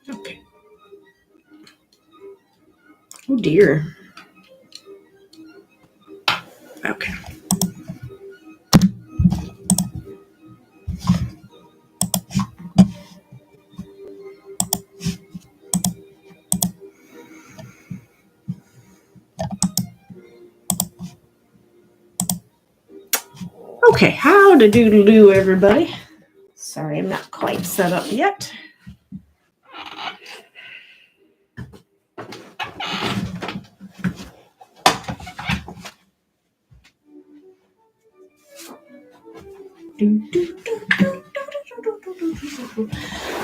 Okay. Oh dear. Okay. Okay, how to doodle-doo, everybody. Sorry, I'm not quite set up yet.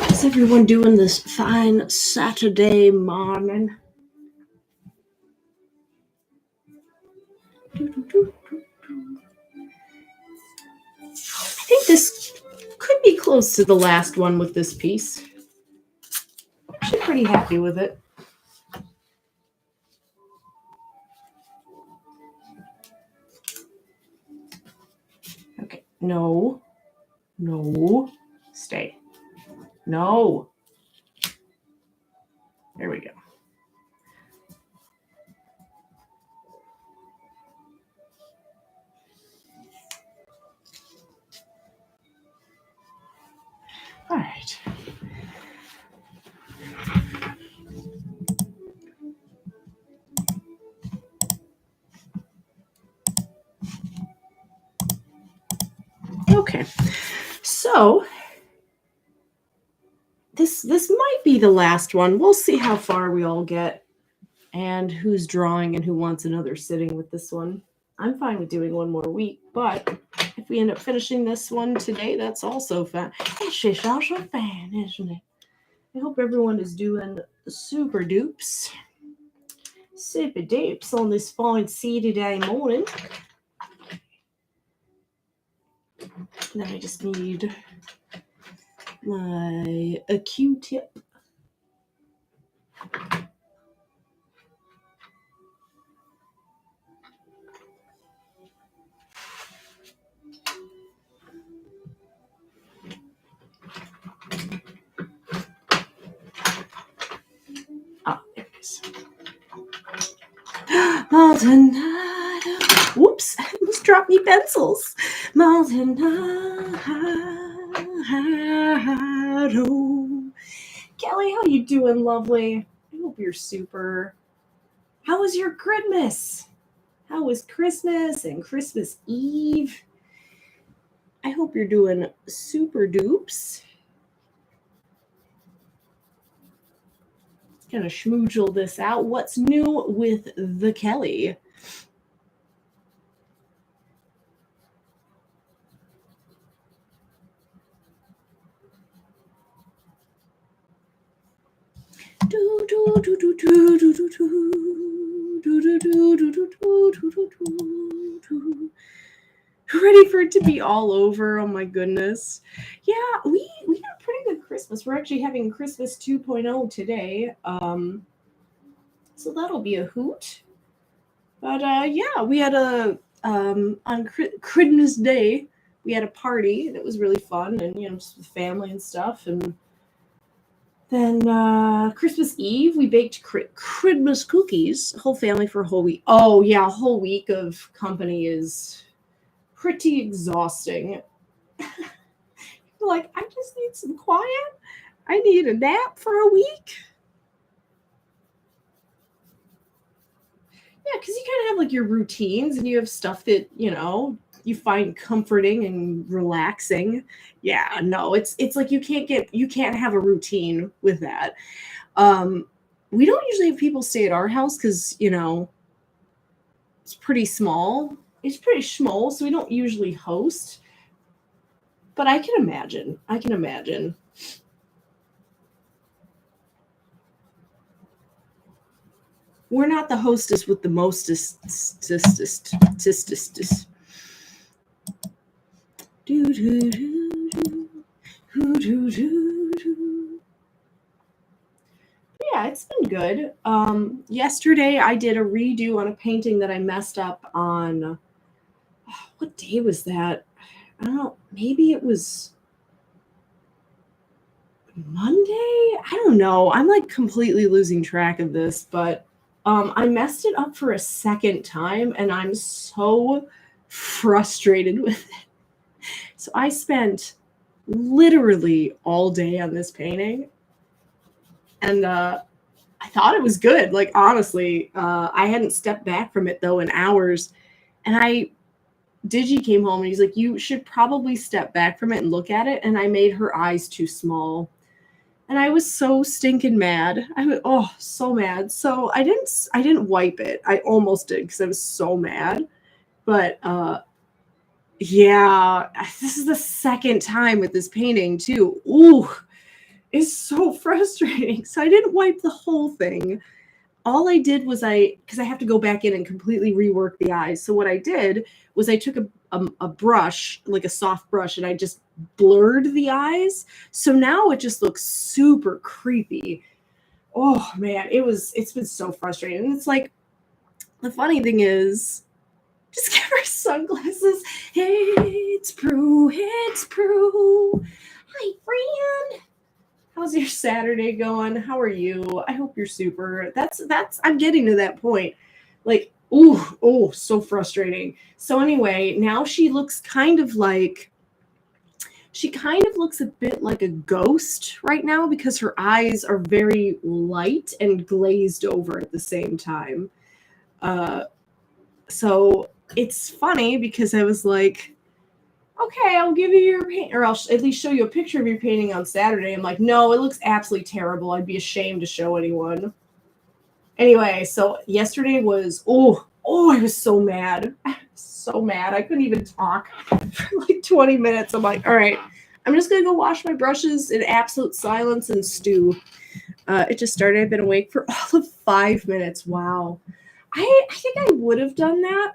How's everyone doing this fine Saturday morning? I think this could be close to the last one with this piece. I'm actually pretty happy with it. Okay, no, stay. No. There we go. All right. Okay. So this might be the last one. We'll see how far we all get and who's drawing and who wants another sitting with this one. I'm fine with doing one more week, but if we end up finishing this one today, that's also fun. It's also fun, isn't it? I hope everyone is doing super dupes. Super dupes on this fine Saturday morning. Then I just need a Q-tip. Ah, there it is. Maldonado. Whoops, I almost dropped me pencils. Maldonado. Kelly, how you doing, lovely? I hope you're super. How was your Christmas? How was Christmas and Christmas Eve? I hope you're doing super dupes. Let's kind of schmoozle this out. What's new with the Kelly? Ready for it to be all over. Oh my goodness. Yeah, we had a pretty good Christmas. We're actually having Christmas 2.0 today. So that'll be a hoot. But yeah, we had a on Christmas Day, we had a party that was really fun, and just with family and stuff. And then Christmas Eve, we baked Christmas cookies. Whole family for a whole week. Oh yeah, a whole week of company is pretty exhausting. Like, I just need some quiet. I need a nap for a week. Yeah, because you kind of have like your routines and you have stuff that, you find comforting and relaxing. Yeah, no, it's like you can't have a routine with that. We don't usually have people stay at our house because, it's pretty small. It's pretty small, so we don't usually host. But I can imagine. We're not the hostess with the mostest. Yeah, it's been good. Yesterday I did a redo on a painting that I messed up on. What day was that? I don't know, maybe it was Monday? I don't know. I'm like completely losing track of this, but I messed it up for a second time and I'm so frustrated with it. So I spent literally all day on this painting and I thought it was good. Like, honestly, I hadn't stepped back from it though in hours. And Digi came home and he's like, you should probably step back from it and look at it. And I made her eyes too small. And I was so stinking mad. I was so mad. So I didn't wipe it. I almost did because I was so mad. But yeah, this is the second time with this painting too. Ooh, it's so frustrating. So I didn't wipe the whole thing. All I did was because I have to go back in and completely rework the eyes. So what I did was I took a brush, like a soft brush, and I just blurred the eyes. So now it just looks super creepy. Oh man, it's been so frustrating. And it's like, the funny thing is, just give her sunglasses. Hey, it's Prue. It's Prue. Hi, friend. How's your Saturday going? How are you? I hope you're super. That's I'm getting to that point. Like, so frustrating. So anyway, now she looks kind of like she kind of looks a bit like a ghost right now because her eyes are very light and glazed over at the same time. So it's funny because I was like, okay, I'll give you your paint, or I'll at least show you a picture of your painting on Saturday. I'm like, no, it looks absolutely terrible. I'd be ashamed to show anyone. Anyway, so yesterday was, I was so mad. I was so mad. I couldn't even talk for like 20 minutes. I'm like, all right, I'm just going to go wash my brushes in absolute silence and stew. It just started. I've been awake for all of 5 minutes. Wow. I think I would have done that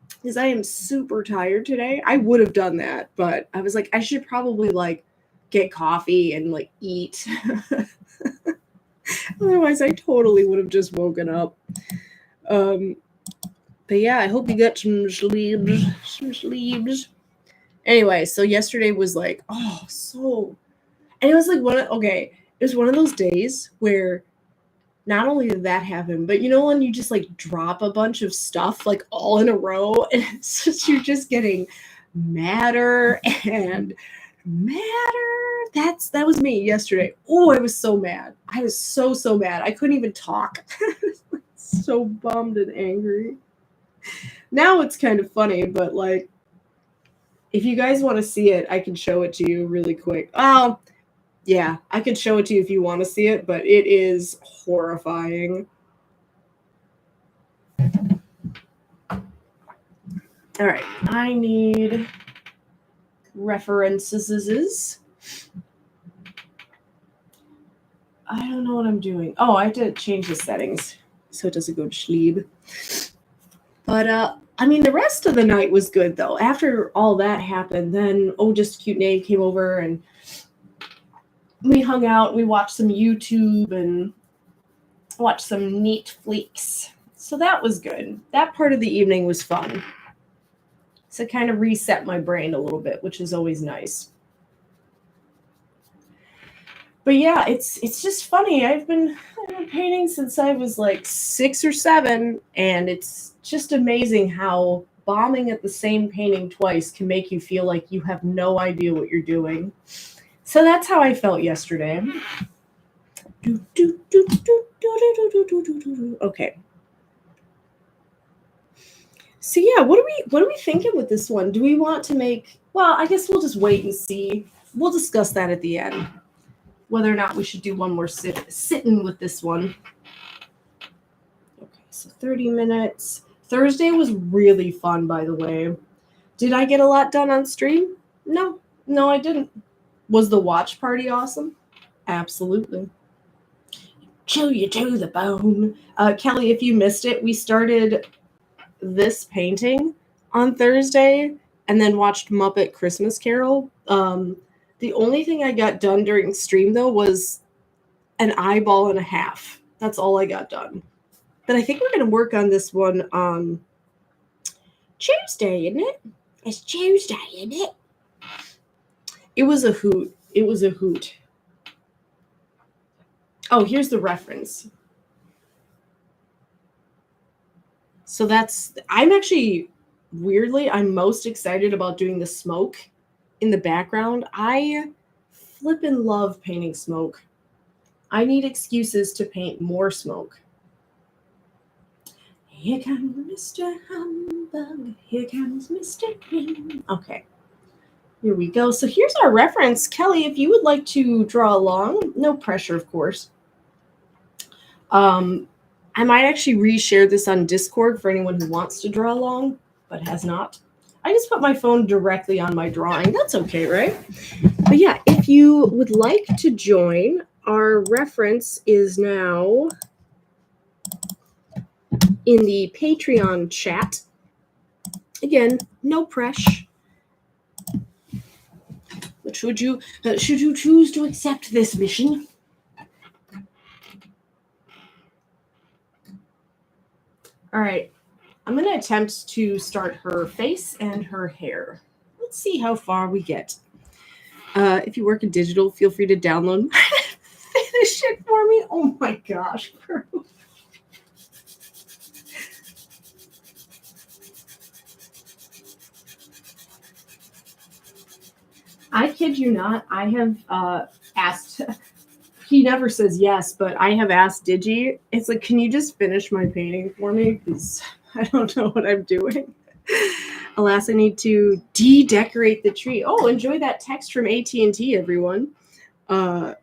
because I am super tired today. I would have done that, but I was like, I should probably like get coffee and like eat. Otherwise, I totally would have just woken up. But yeah, I hope you got some sleeves. Anyway, so yesterday was like, and it was like it was one of those days where not only did that happen, but you know when you just like drop a bunch of stuff like all in a row, and it's just you're just getting madder and madder. That was me yesterday. Oh, I was so mad. I was so mad. I couldn't even talk. So bummed and angry. Now it's kind of funny, but like if you guys want to see it, I can show it to you really quick. Oh, yeah, I could show it to you if you want to see it, but it is horrifying. All right, I need references. I don't know what I'm doing. Oh, I have to change the settings so it doesn't go to sleep. But I mean, the rest of the night was good though. After all that happened, then Just Cute Nave came over and we hung out. We watched some YouTube and watched some neat fleeks. So that was good. That part of the evening was fun. So kind of reset my brain a little bit, which is always nice. But yeah, it's just funny. I've been painting since I was like 6 or 7, and it's just amazing how bombing at the same painting twice can make you feel like you have no idea what you're doing. So that's how I felt yesterday. Okay. So yeah, what are we thinking with this one? Do we want to make? Well, I guess we'll just wait and see. We'll discuss that at the end. Whether or not we should do one more sitting with this one. Okay, so 30 minutes. Thursday was really fun, by the way. Did I get a lot done on stream? No, I didn't. Was the watch party awesome? Absolutely. Chew you to the bone. Kelly, if you missed it, we started this painting on Thursday and then watched Muppet Christmas Carol. The only thing I got done during stream, though, was an eyeball and a half. That's all I got done. But I think we're going to work on this one on Tuesday, isn't it? It's Tuesday, isn't it? It was a hoot. It was a hoot. Oh, here's the reference. So I'm actually, weirdly, I'm most excited about doing the smoke in the background. I flippin' love painting smoke. I need excuses to paint more smoke. Here comes Mr. Humbug. Here comes Mr. King. Okay. Here we go. So here's our reference. Kelly, if you would like to draw along, no pressure, of course. I might actually reshare this on Discord for anyone who wants to draw along, but has not. I just put my phone directly on my drawing. That's okay, right? But yeah, if you would like to join, our reference is now in the Patreon chat. Again, no pressure. But should you choose to accept this mission? All right, I'm going to attempt to start her face and her hair. Let's see how far we get. If you work in digital, feel free to download this shit for me. Oh my gosh, bro. I kid you not. I have asked. He never says yes, but I have asked Digi. It's like, can you just finish my painting for me? Because I don't know what I'm doing. Alas, I need to de-decorate the tree. Oh, enjoy that text from AT&T, everyone. I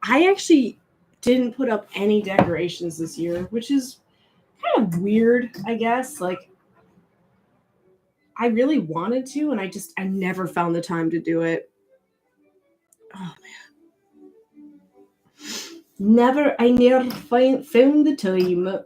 actually didn't put up any decorations this year, which is kind of weird, I guess. Like, I really wanted to, and I never found the time to do it. Oh man. I never found the time. But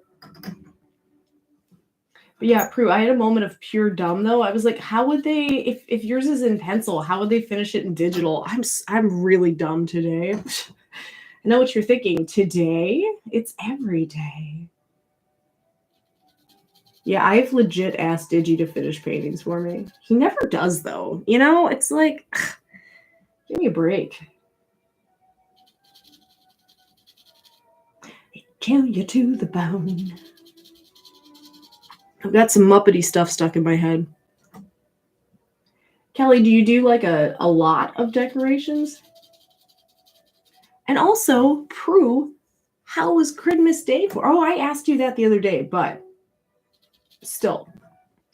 yeah, Prue, I had a moment of pure dumb though. I was like, how would they, if yours is in pencil, how would they finish it in digital? I'm really dumb today. I know what you're thinking. Today? It's every day. Yeah, I've legit asked Digi to finish paintings for me. He never does though. You know, it's like, give me a break. Kill you to the bone. I've got some Muppety stuff stuck in my head. Kelly, do you do like a lot of decorations? And also, Prue, how was Christmas Day for? Oh, I asked you that the other day, but still,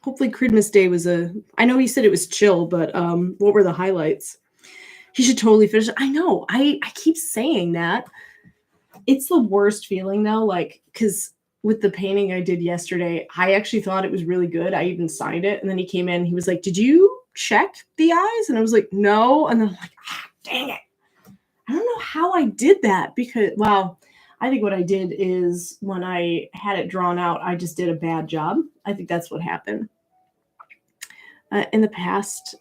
hopefully Christmas Day was I know you said it was chill, but what were the highlights? He should totally finish it. I know. I keep saying that. It's the worst feeling though, like, because with the painting I did yesterday, I actually thought it was really good. I even signed it, and then he came in. He was like, "Did you check the eyes?" And I was like, "No." And then I'm like, dang it. I don't know how I did that because, well, I think what I did is when I had it drawn out, I just did a bad job. I think that's what happened. In the past,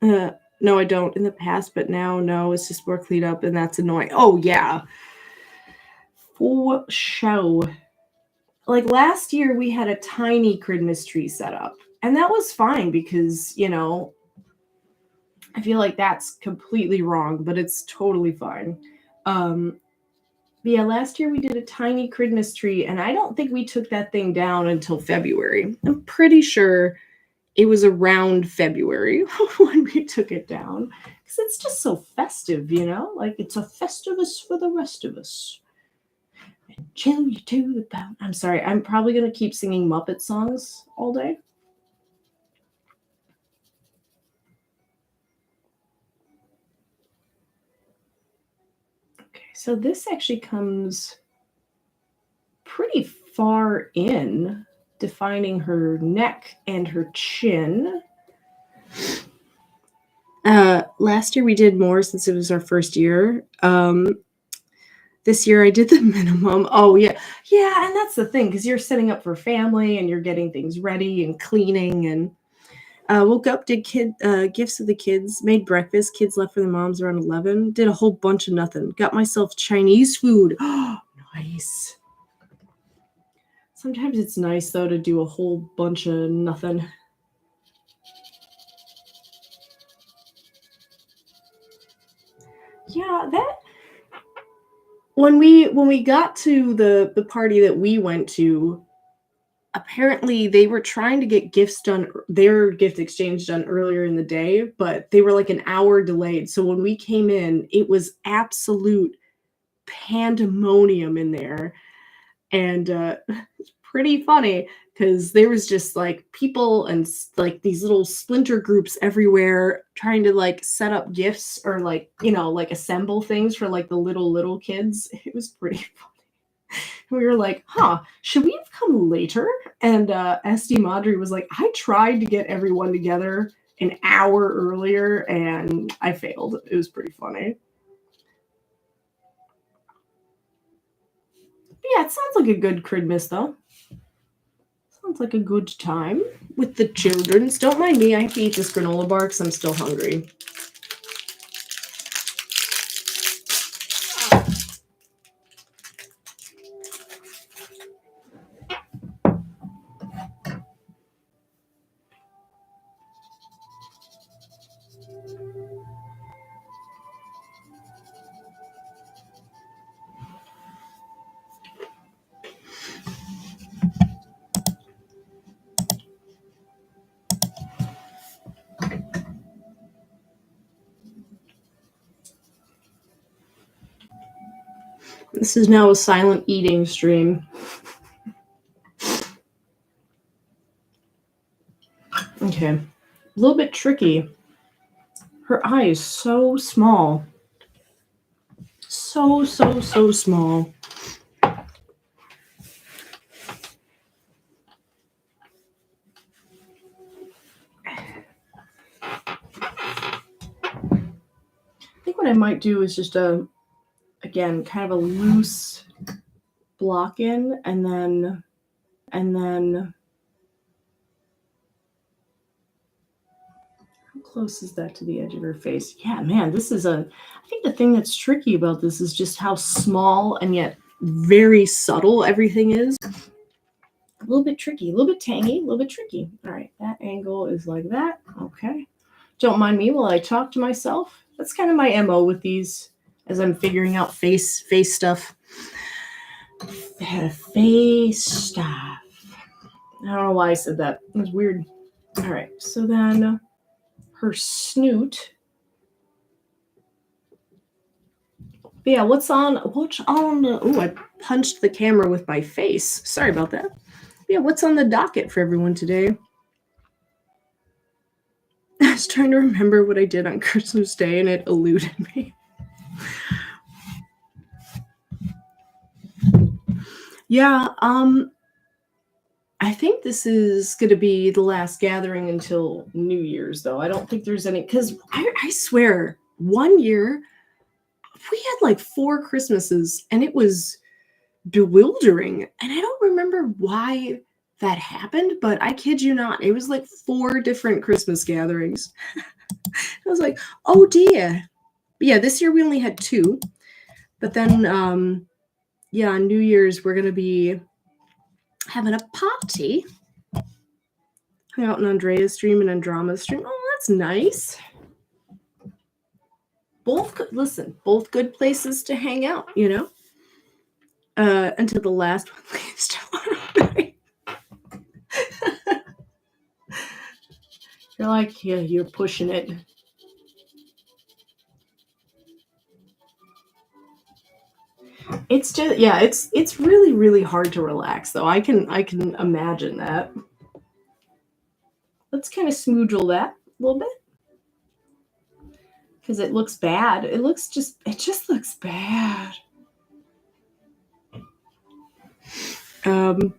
no, I don't. In the past, but now, no, it's just more cleaned up, and that's annoying. Oh, yeah. For show. Like last year, we had a tiny Christmas tree set up, and that was fine because, you know, I feel like that's completely wrong, but it's totally fine. But yeah, last year we did a tiny Christmas tree, and I don't think we took that thing down until February. I'm pretty sure it was around February when we took it down because it's just so festive, you know? Like it's a festivus for the rest of us. And chill you to the bone. I'm sorry, I'm probably going to keep singing Muppet songs all day. Okay, so this actually comes pretty far in, defining her neck and her chin. Last year we did more since it was our first year. This year I did the minimum. Oh yeah. Yeah, and that's the thing, because you're setting up for family and you're getting things ready and cleaning, and woke up, did gifts to the kids, made breakfast. Kids left for their moms around 11. Did a whole bunch of nothing. Got myself Chinese food. Oh, nice. Sometimes it's nice though to do a whole bunch of nothing. Yeah, that when we got to the party that we went to, apparently they were trying to get gifts done, their gift exchange done earlier in the day, but they were like an hour delayed. So when we came in, it was absolute pandemonium in there. And it's pretty funny because there was just like people and like these little splinter groups everywhere trying to like set up gifts or like like assemble things for like the little kids. It was pretty funny. We were like, huh, should we have come later? And SD Madri was like, I tried to get everyone together an hour earlier and I failed. It was pretty funny. But yeah, it sounds like a good Christmas though. Sounds like a good time with the childrens. Don't mind me. I have to eat this granola bar because I'm still hungry. This is now a silent eating stream. Okay. A little bit tricky. Her eye is so small. So small. I think what I might do is just again, kind of a loose block in and then how close is that to the edge of her face? Yeah, man, I think the thing that's tricky about this is just how small and yet very subtle everything is. A little bit tricky, a little bit tangy, a little bit tricky. All right, that angle is like that. Okay. Don't mind me while I talk to myself. That's kind of my MO with these as I'm figuring out face stuff. Face stuff. I don't know why I said that. It was weird. All right, so then her snoot. But yeah, what's on? Oh, I punched the camera with my face. Sorry about that. Yeah, what's on the docket for everyone today? I was trying to remember what I did on Christmas Day and it eluded me. Yeah, I think this is going to be the last gathering until New Year's, though. I don't think there's any, because I swear, one year we had like 4 Christmases and it was bewildering. And I don't remember why that happened, but I kid you not, it was like 4 different Christmas gatherings. I was like, oh dear. But yeah, this year we only had 2. But then, yeah, on New Year's, we're going to be having a party. Hung out in Andrea's stream and Andrama's stream. Oh, that's nice. Both good places to hang out, until the last one leaves tomorrow night. You're like, yeah, you're pushing it. It's just, yeah, it's really, really hard to relax though. I can imagine that. Let's kind of smoogle that a little bit. Because it looks bad. It just looks bad. But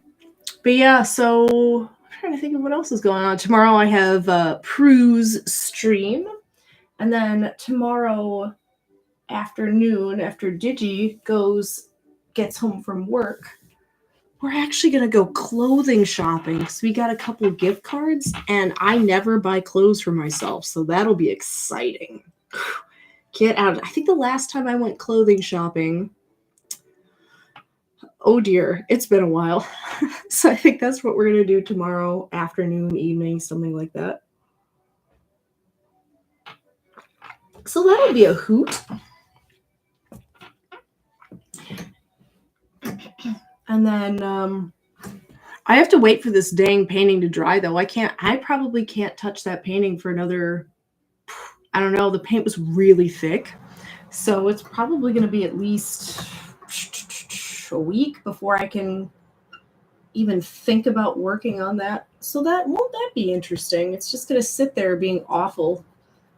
yeah, so I'm trying to think of what else is going on. Tomorrow I have Prue's stream. And then tomorrow afternoon, after Digi gets home from work, we're actually going to go clothing shopping because we got a couple of gift cards and I never buy clothes for myself. So that'll be exciting. Get out. I think the last time I went clothing shopping, oh dear, it's been a while. So I think that's what we're going to do tomorrow afternoon, evening, something like that. So that'll be a hoot. And then I have to wait for this dang painting to dry, though. I probably can't touch that painting for another, I don't know. The paint was really thick. So it's probably going to be at least a week before I can even think about working on that. So won't that be interesting? It's just going to sit there being awful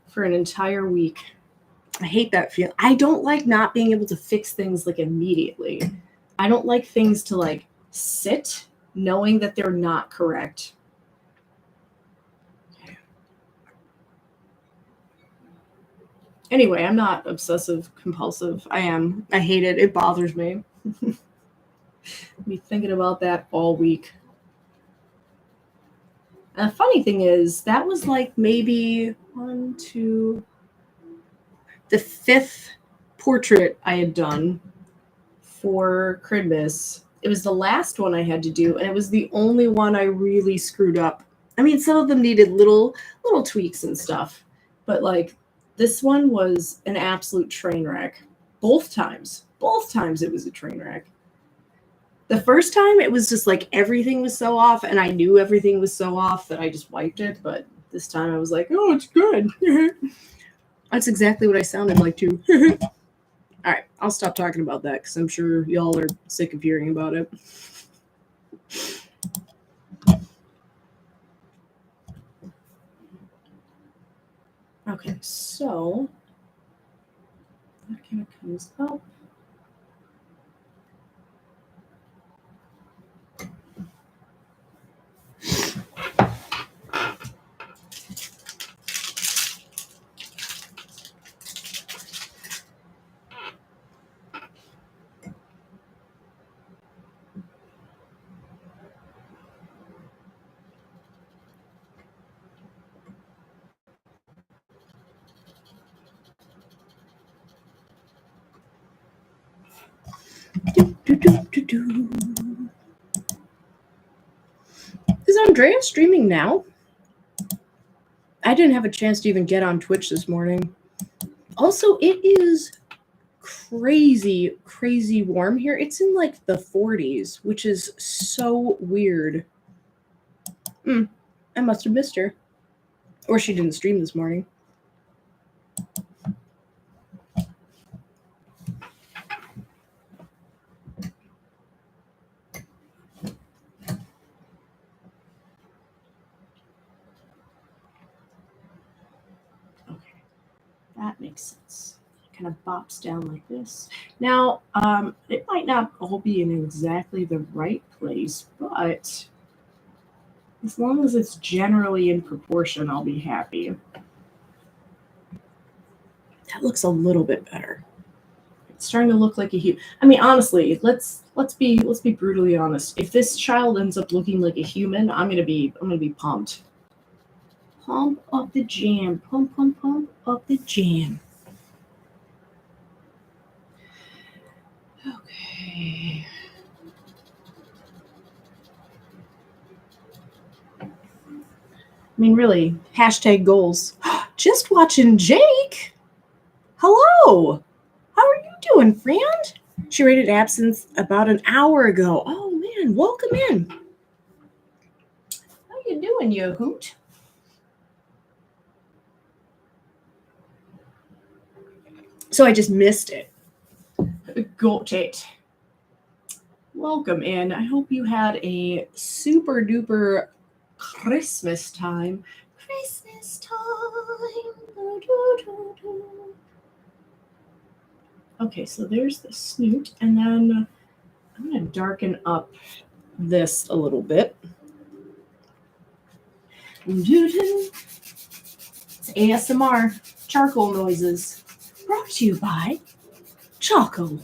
for an entire week. I hate that feeling. I don't like not being able to fix things like immediately. I don't like things to like sit knowing that they're not correct. Anyway, I'm not obsessive compulsive. I am. I hate it. It bothers me. Be thinking about that all week. And the funny thing is, that was like maybe the fifth portrait I had done for Christmas. It was the last one I had to do, and it was the only one I really screwed up. I mean, some of them needed little tweaks and stuff, but like this one was an absolute train wreck. Both times it was a train wreck. The first time it was just like everything was so off, and I knew everything was so off that I just wiped it. But this time I was like, oh, it's good. That's exactly what I sounded like too. All right, I'll stop talking about that because I'm sure y'all are sick of hearing about it. Okay, so that kind of comes up. Is Andrea streaming now? I didn't have a chance to even get on Twitch this morning. Also, it is crazy warm here. It's in like the 40s, which is so weird. I must have missed her. Or she didn't stream this morning. Okay, that makes sense. Kind of bops down like this. Now, it might not all be in exactly the right place, but as long as it's generally in proportion, I'll be happy. That looks a little bit better. It's starting to look like a human. I mean, honestly, let's be brutally honest. If this child ends up looking like a human, I'm gonna be pumped. Pump up the jam. Pump up the jam. Okay. I mean, really, hashtag goals. Just watching Jake. Hello. How are you doing, friend? She rated absence about an hour ago. Oh man, welcome in. How you doing, you hoot? So I just missed it. Got it. Welcome in. I hope you had a super duper Christmas time. Christmas time. Okay, so there's the snoot, and then I'm going to darken up this a little bit. It's ASMR charcoal noises brought to you by Choco.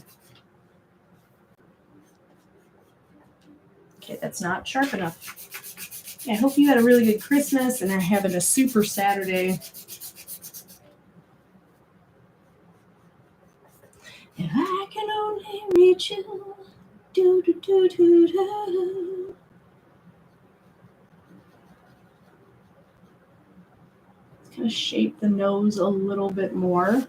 Okay, that's not sharp enough. I hope you had a really good Christmas and are having a super Saturday. If I can only reach you, do do do do do. Let's kind of shape the nose a little bit more.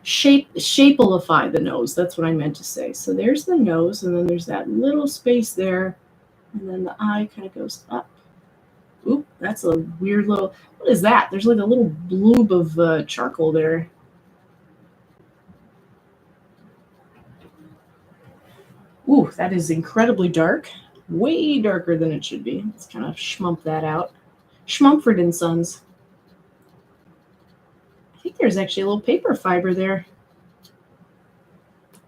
Shapeify the nose. That's what I meant to say. So there's the nose, and then there's that little space there, and then the eye kind of goes up. Oop, that's a weird little. What is that? There's like a little bloop of charcoal there. Ooh, that is incredibly dark. Way darker than it should be. Let's kind of schmump that out. Schmumford and Sons. I think there's actually a little paper fiber there.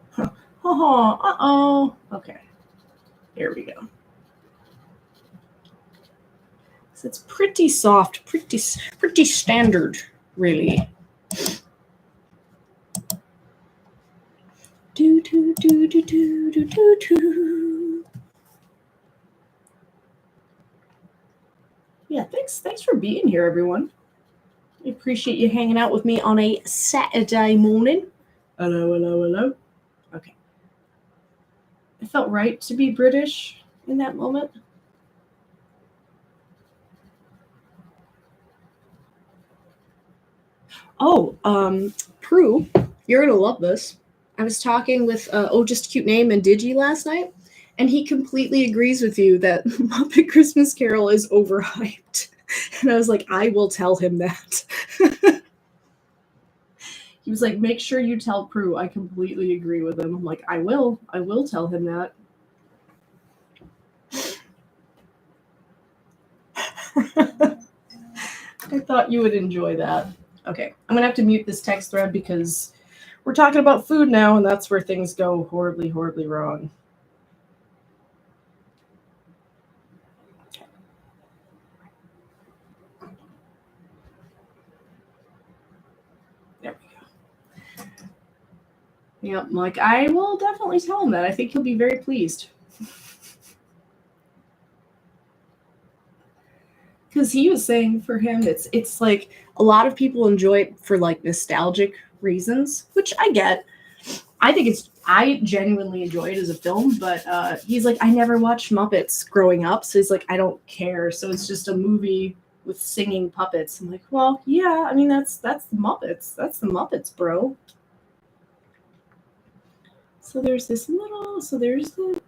Huh. Oh, uh-oh. Okay. There we go. So it's pretty soft, pretty standard, really. Do do do do do do do do. Yeah, thanks for being here, everyone. I appreciate you hanging out with me on a Saturday morning. Hello. Okay. It felt right to be British in that moment. Oh, Prue, you're gonna love this. I was talking with Just Cute Name and Digi last night, and he completely agrees with you that Muppet Christmas Carol is overhyped. And I was like, I will tell him that. He was like, make sure you tell Prue. I completely agree with him. I'm like, I will tell him that. I thought you would enjoy that. Okay, I'm gonna have to mute this text thread because we're talking about food now, and that's where things go horribly, horribly wrong. There we go. Yep, like I will definitely tell him that. I think he'll be very pleased. Because he was saying for him, it's like a lot of people enjoy it for like nostalgic reasons, which I get. I genuinely enjoy it as a film, but he's like, I never watched Muppets growing up, so he's like, I don't care. So it's just a movie with singing puppets. I'm like, well, yeah, I mean that's the Muppets. That's the Muppets, bro. So there's there's the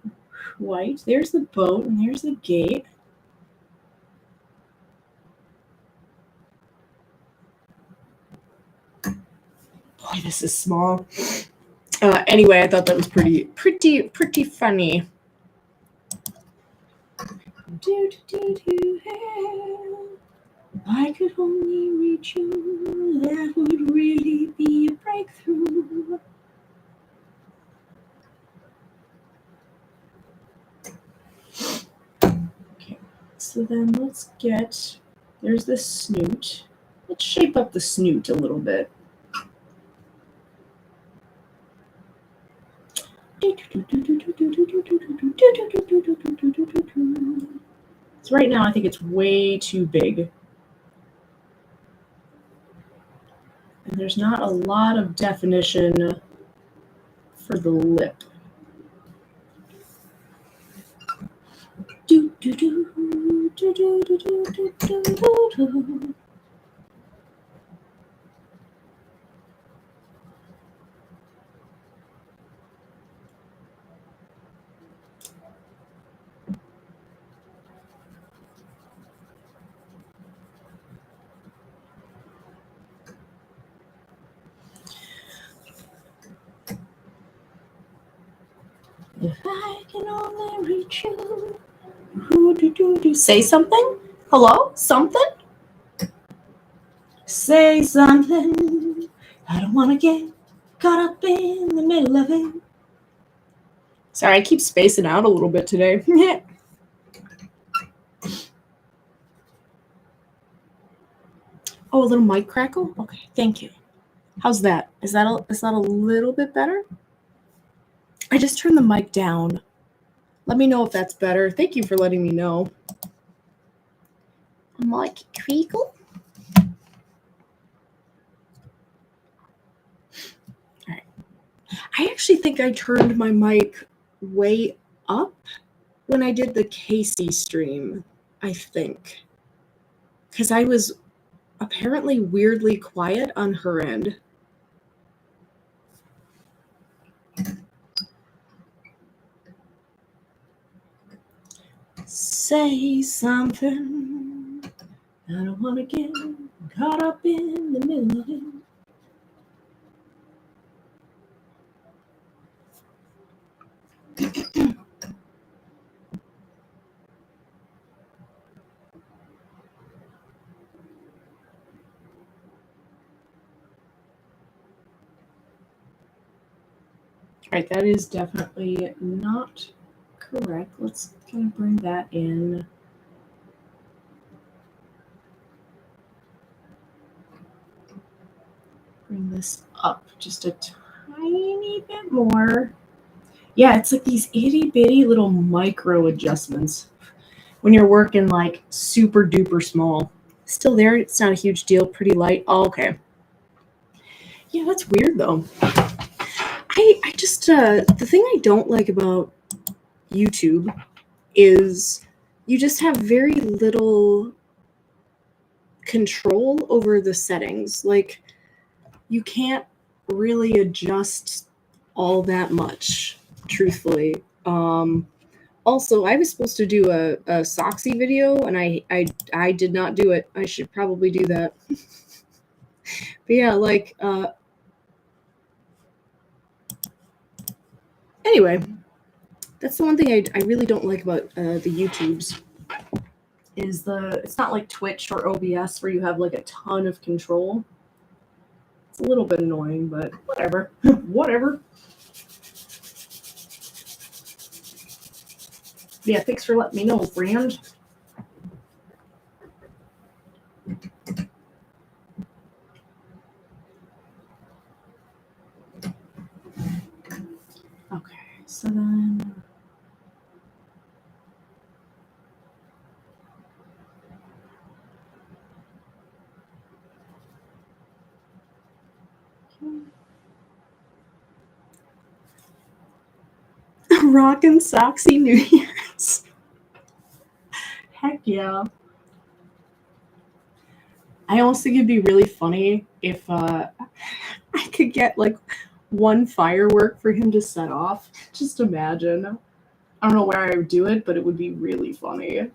white, there's the boat, and there's the gate. Boy, this is small. Anyway, I thought that was pretty funny. If I could only reach you, that would really be a breakthrough. Okay, so then let's get. There's the snoot. Let's shape up the snoot a little bit. So right now I think it's way too big. And there's not a lot of definition for the lip. If I can only reach you. Say something? Hello? Something? Say something. I don't want to get caught up in the middle of it. Sorry, I keep spacing out a little bit today. Oh, a little mic crackle? Okay, thank you. How's that? Is that a little bit better? I just turned the mic down. Let me know if that's better. Thank you for letting me know. Mic crackle? All right. I actually think I turned my mic way up when I did the Casey stream, I think. Because I was apparently weirdly quiet on her end. say something. I don't want to get caught up in the middle of it. All right, that is definitely not correct. Let's kind of bring that in. Bring this up just a tiny bit more. Yeah, it's like these itty bitty little micro adjustments when you're working like super duper small. Still there, it's not a huge deal, pretty light. Oh, okay. Yeah, that's weird though. I just the thing I don't like about YouTube is you just have very little control over the settings. Like you can't really adjust all that much, truthfully. Also, I was supposed to do a Soxy video, and I did not do it. I should probably do that. But yeah, like, anyway, that's the one thing I really don't like about the YouTubes is it's not like Twitch or OBS where you have like a ton of control. It's a little bit annoying, but whatever. Whatever. Yeah, thanks for letting me know, friend. Okay, so then... Rockin' Soxy New Year's. Heck yeah. I almost think it'd be really funny if I could get like one firework for him to set off. Just imagine. I don't know where I would do it, but it would be really funny.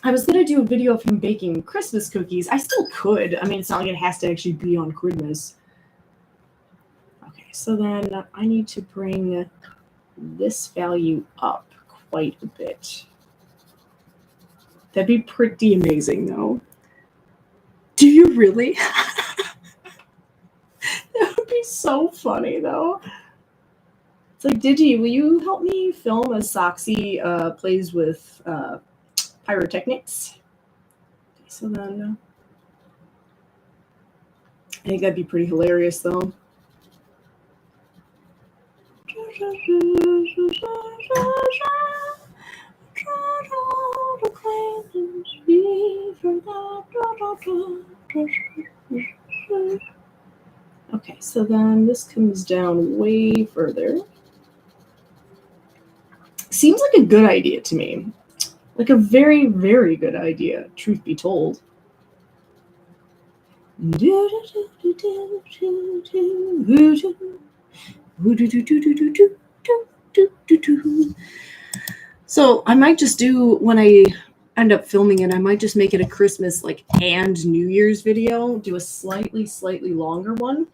I was gonna do a video of him baking Christmas cookies. I still could. I mean, it's not like it has to actually be on Christmas. Okay, so then I need to bring this value up quite a bit. That'd be pretty amazing, though. Do you really? That would be so funny, though. It's like, Digi, will you help me film as Soxy plays with pyrotechnics? Okay, so then I think that'd be pretty hilarious, though. Okay, so then this comes down way further. Seems like a good idea to me. Like a very, very good idea, truth be told. So I might just do, when I end up filming it, I might just make it a Christmas like and New Year's video, do a slightly longer one.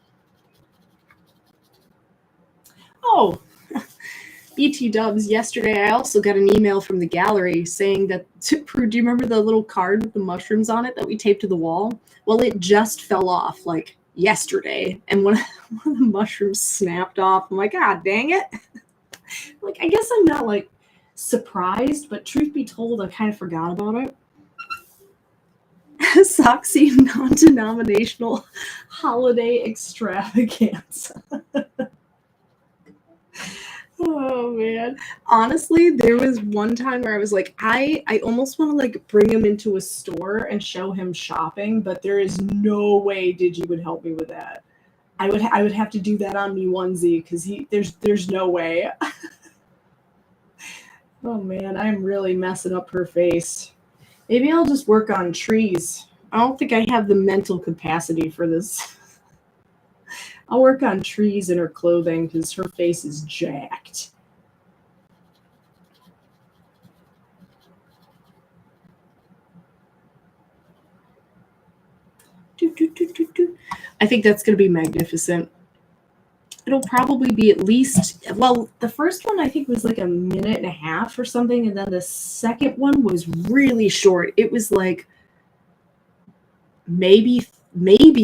Oh, BT Dubs, yesterday I also got an email from the gallery saying that, do you remember the little card with the mushrooms on it that we taped to the wall? Well, it just fell off like yesterday, and one of the mushrooms snapped off. I'm like, ah, dang it. Like, I guess I'm not like surprised, but truth be told, I kind of forgot about it. Soxy non-denominational holiday extravaganza. Oh man. Honestly, there was one time where I was like, I almost want to like bring him into a store and show him shopping, but there is no way Digi would help me with that. I would have to do that on me onesie because there's no way. Oh man, I'm really messing up her face. Maybe I'll just work on trees. I don't think I have the mental capacity for this. I'll work on trees in her clothing because her face is jacked. I think that's going to be magnificent. It'll probably be at least, well, the first one I think was like a minute and a half or something, and then the second one was really short. It was like maybe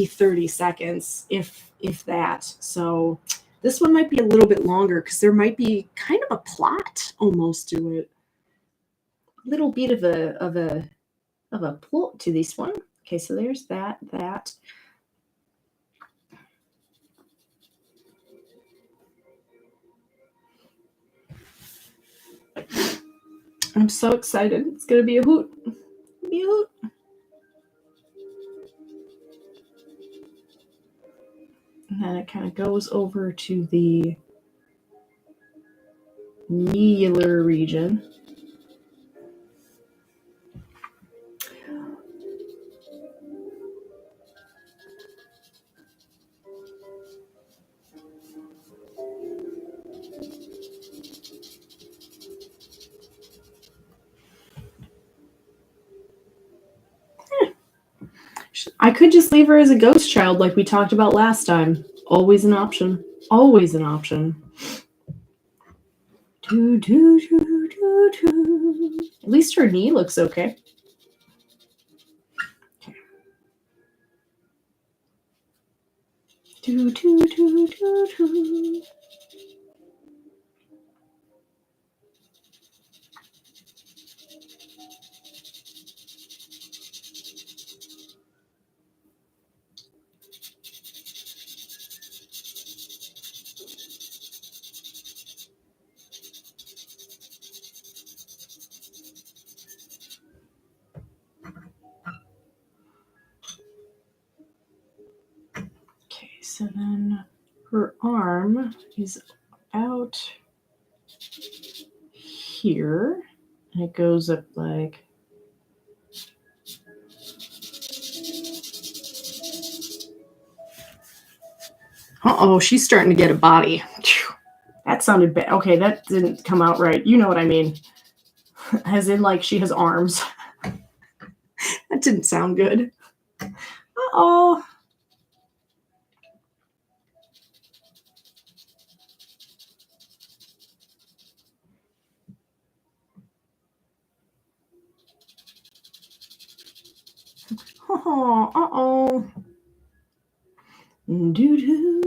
30 seconds, if that. So this one might be a little bit longer because there might be kind of a plot almost to it. A little bit of a plot to this one. Okay, so there's that. I'm so excited. It's gonna be a hoot. Be a hoot. And then it kind of goes over to the medular region. I could just leave her as a ghost child like we talked about last time. Always an option. Always an option. At least her knee looks okay. Okay, so then her arm is out here, and it goes up like. Uh-oh, she's starting to get a body. That sounded bad. Okay, that didn't come out right. You know what I mean. As in, like, she has arms. That didn't sound good. Uh-oh. Oh, uh-oh. Do-do.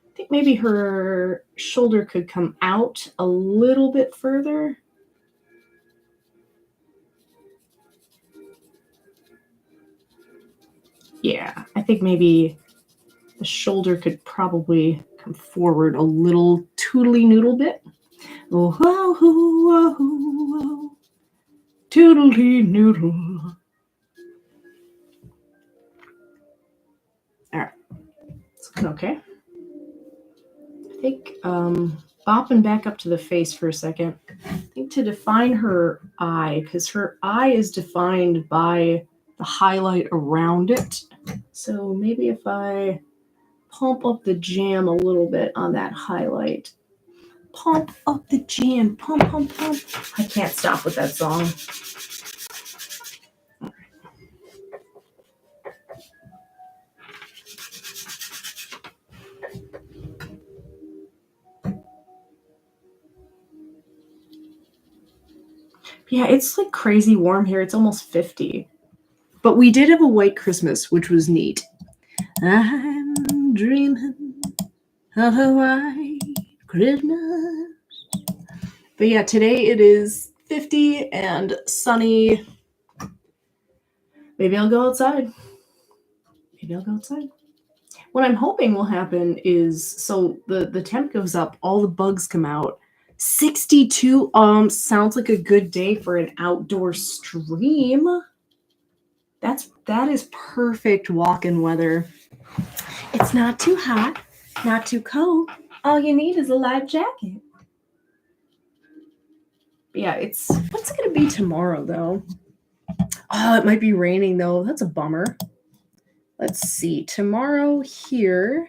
I think maybe her shoulder could come out a little bit further. Yeah, I think maybe the shoulder could probably come forward a little tootly noodle bit. Oh, oh, oh, oh, oh. Tootly noodle. All right. It's looking okay. I think bopping back up to the face for a second. I think to define her eye, because her eye is defined by the highlight around it. So maybe if I pump up the jam a little bit on that highlight. Pump up the jam. Pump, pump, pump. I can't stop with that song. Yeah, it's like crazy warm here. It's almost 50. But we did have a white Christmas, which was neat. I'm dreaming of a white Christmas. But yeah, today it is 50 and sunny. Maybe I'll go outside. What I'm hoping will happen is, so the temp goes up, all the bugs come out. 62 sounds like a good day for an outdoor stream. That is perfect walk-in weather. It's not too hot, not too cold. All you need is a light jacket. But yeah, what's it gonna be tomorrow though? Oh, it might be raining though. That's a bummer. Let's see. Tomorrow here.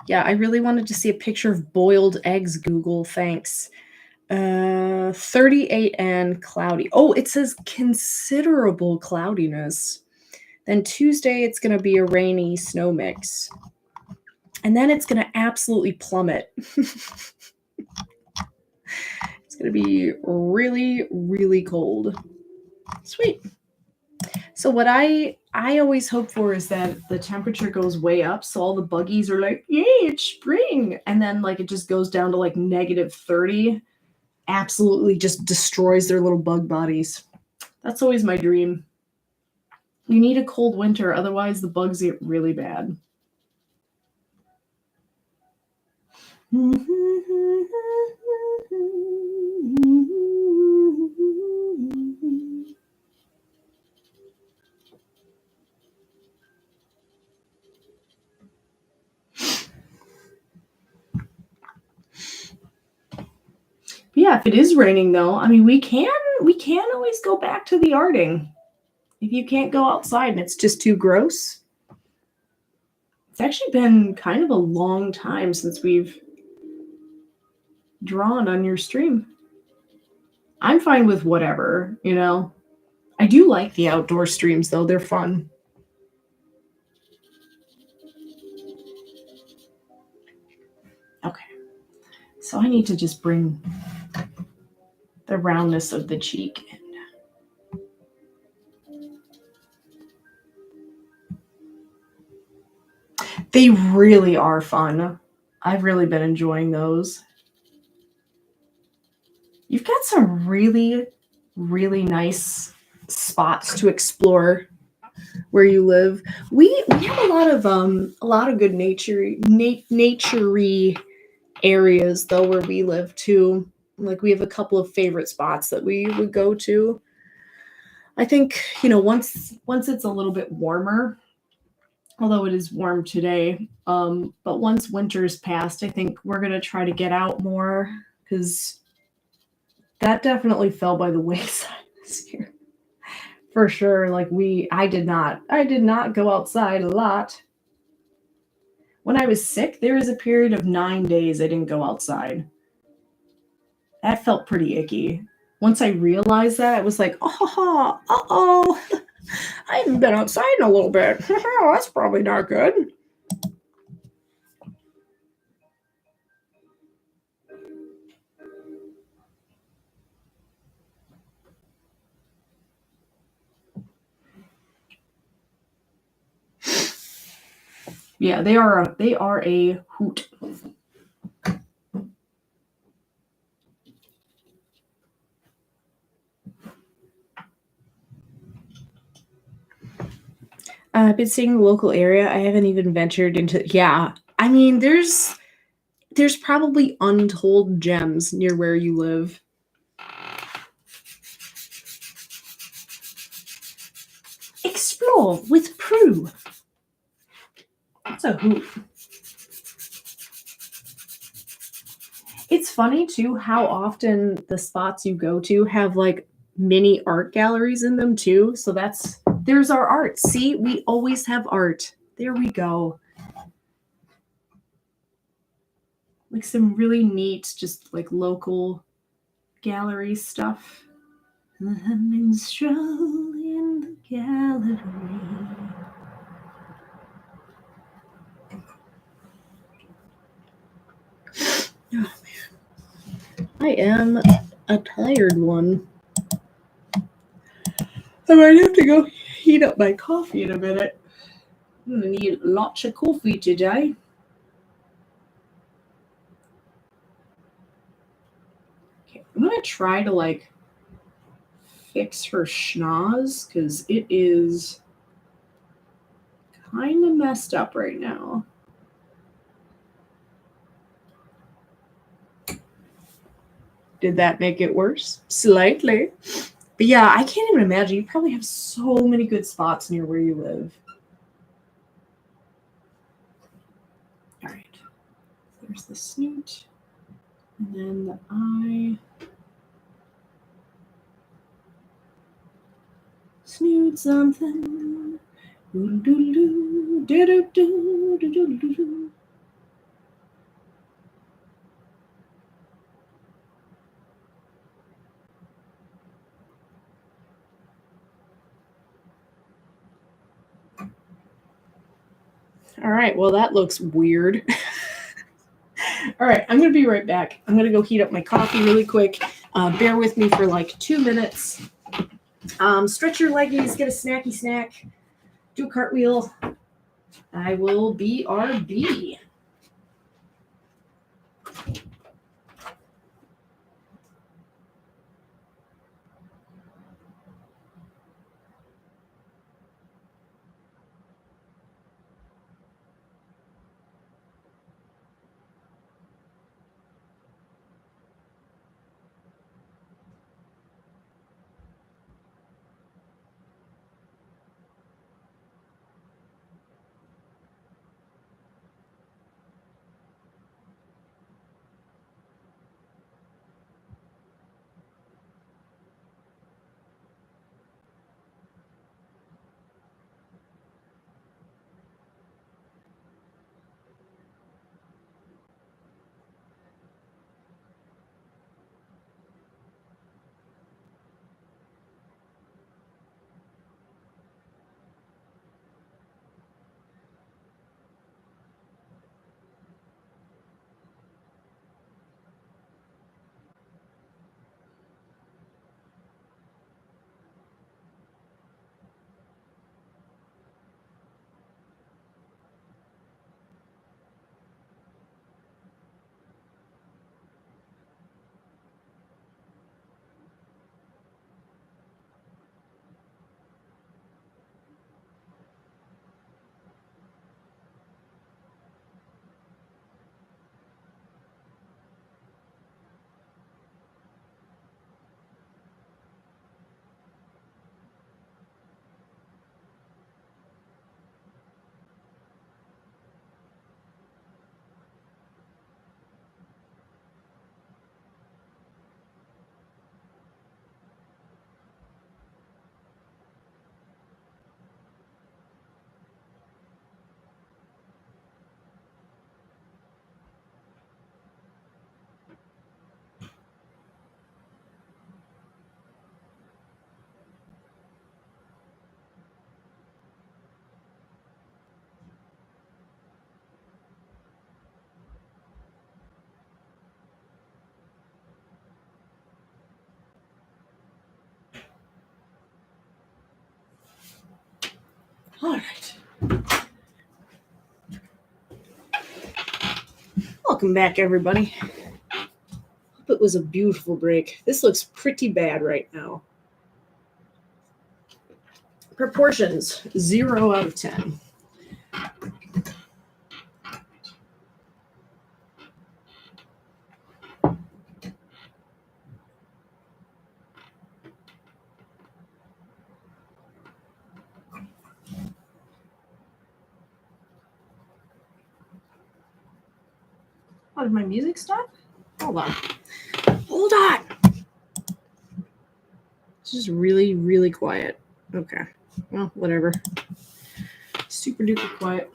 Yeah, I really wanted to see a picture of boiled eggs, Google. Thanks. 38 and cloudy. Oh, it says considerable cloudiness. Then Tuesday, it's going to be a rainy snow mix. And then it's going to absolutely plummet. It's going to be really, really cold. Sweet. So what I always hope for is that the temperature goes way up, so all the buggies are like, yay, it's spring. And then like it just goes down to like -30. Absolutely just destroys their little bug bodies. That's always my dream. You need a cold winter, otherwise the bugs get really bad. Yeah, if it is raining though, I mean we can always go back to the yarding. If you can't go outside and it's just too gross. It's actually been kind of a long time since we've drawn on your stream. I'm fine with whatever, you know. I do like the outdoor streams though, they're fun. Okay. So I need to just bring the roundness of the cheek in. They really are fun. I've really been enjoying those. You've got some really, really nice spots to explore where you live. We have a lot of good naturey areas though where we live too. Like we have a couple of favorite spots that we would go to. I think, once it's a little bit warmer, although it is warm today, but once winter's passed, I think we're gonna try to get out more because that definitely fell by the wayside this year. For sure. Like I did not go outside a lot. When I was sick, there was a period of 9 days I didn't go outside. That felt pretty icky. Once I realized that, I was like, oh, uh-oh. I haven't been outside in a little bit. That's probably not good. Yeah, they are a hoot. I've been seeing the local area. I haven't even ventured into. Yeah, I mean, there's probably untold gems near where you live. Explore with Prue. That's a hoot. It's funny too how often the spots you go to have like mini art galleries in them too. So there's our art. See, we always have art. There we go. Like some really neat, just like local gallery stuff. The minstrel in the gallery. Oh man. I am a tired one. I might have to go heat up my coffee in a minute. I'm gonna need lots of coffee today. Okay, I'm gonna try to like fix her schnoz because it is kind of messed up right now. Did that make it worse? Slightly. But yeah, I can't even imagine. You probably have so many good spots near where you live. All right. There's the snoot. And then the eye. Snoot something. Doo-doo-doo, doo-doo-doo, doo-doo-doo. All right. Well, that looks weird. All right. I'm going to be right back. I'm going to go heat up my coffee really quick. Bear with me for like 2 minutes. Stretch your leggies, get a snacky snack, do a cartwheel. I will BRB. All right. Welcome back, everybody. Hope it was a beautiful break. This looks pretty bad right now. Proportions, 0 out of 10. Oh, did my music stop? Hold on. Hold on. This is really, really quiet. Okay. Well, whatever. Super duper quiet.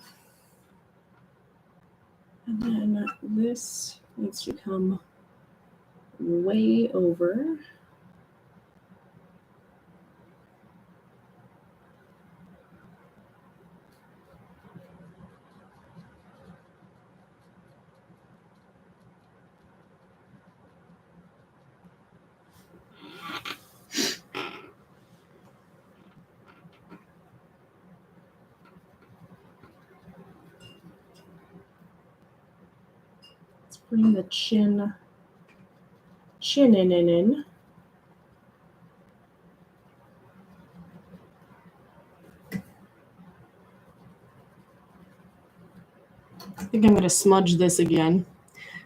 And then this needs to come way over. Let's bring the chin in. I think I'm going to smudge this again.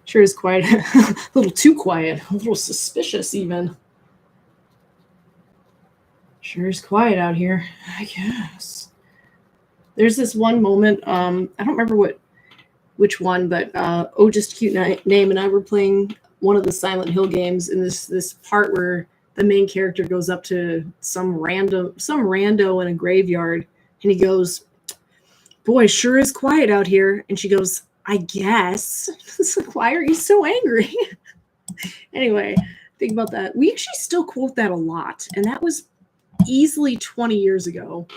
Sure is quite a little too quiet, a little suspicious even. Sure is quiet out here, I guess. There's this one moment, I don't remember which one, but Just Cute Name and I were playing one of the Silent Hill games, and this part where the main character goes up to some rando in a graveyard, and he goes, "Boy, sure is quiet out here." And she goes, "I guess." It's like, why are you so angry? Anyway, think about that. We actually still quote that a lot, and that was easily 20 years ago.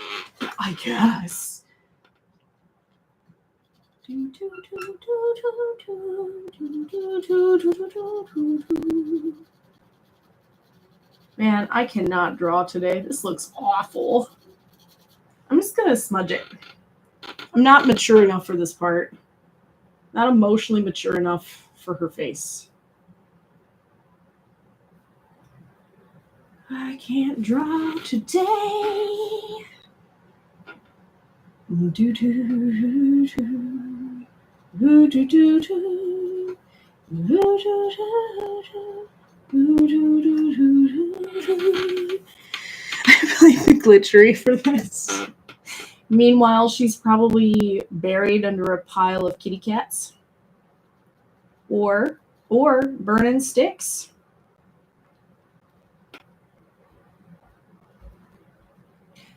I guess. Man, I cannot draw today. This looks awful. I'm just going to smudge it. I'm not mature enough for this part. Not emotionally mature enough for her face. I can't draw today. I believe the glitchery for this. Meanwhile, she's probably buried under a pile of kitty cats. Or burning sticks.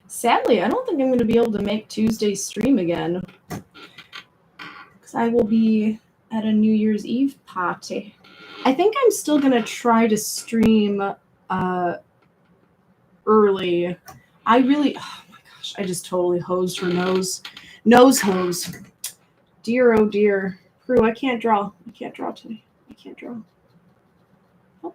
Sadly, I don't think I'm going to be able to make Tuesday's stream again. Because I will be at a New Year's Eve party. I think I'm still going to try to stream early. I really, oh my gosh, I just totally hosed her nose. Nose hose. Dear, oh dear. Prue, I can't draw. I can't draw today. I can't draw. Oh.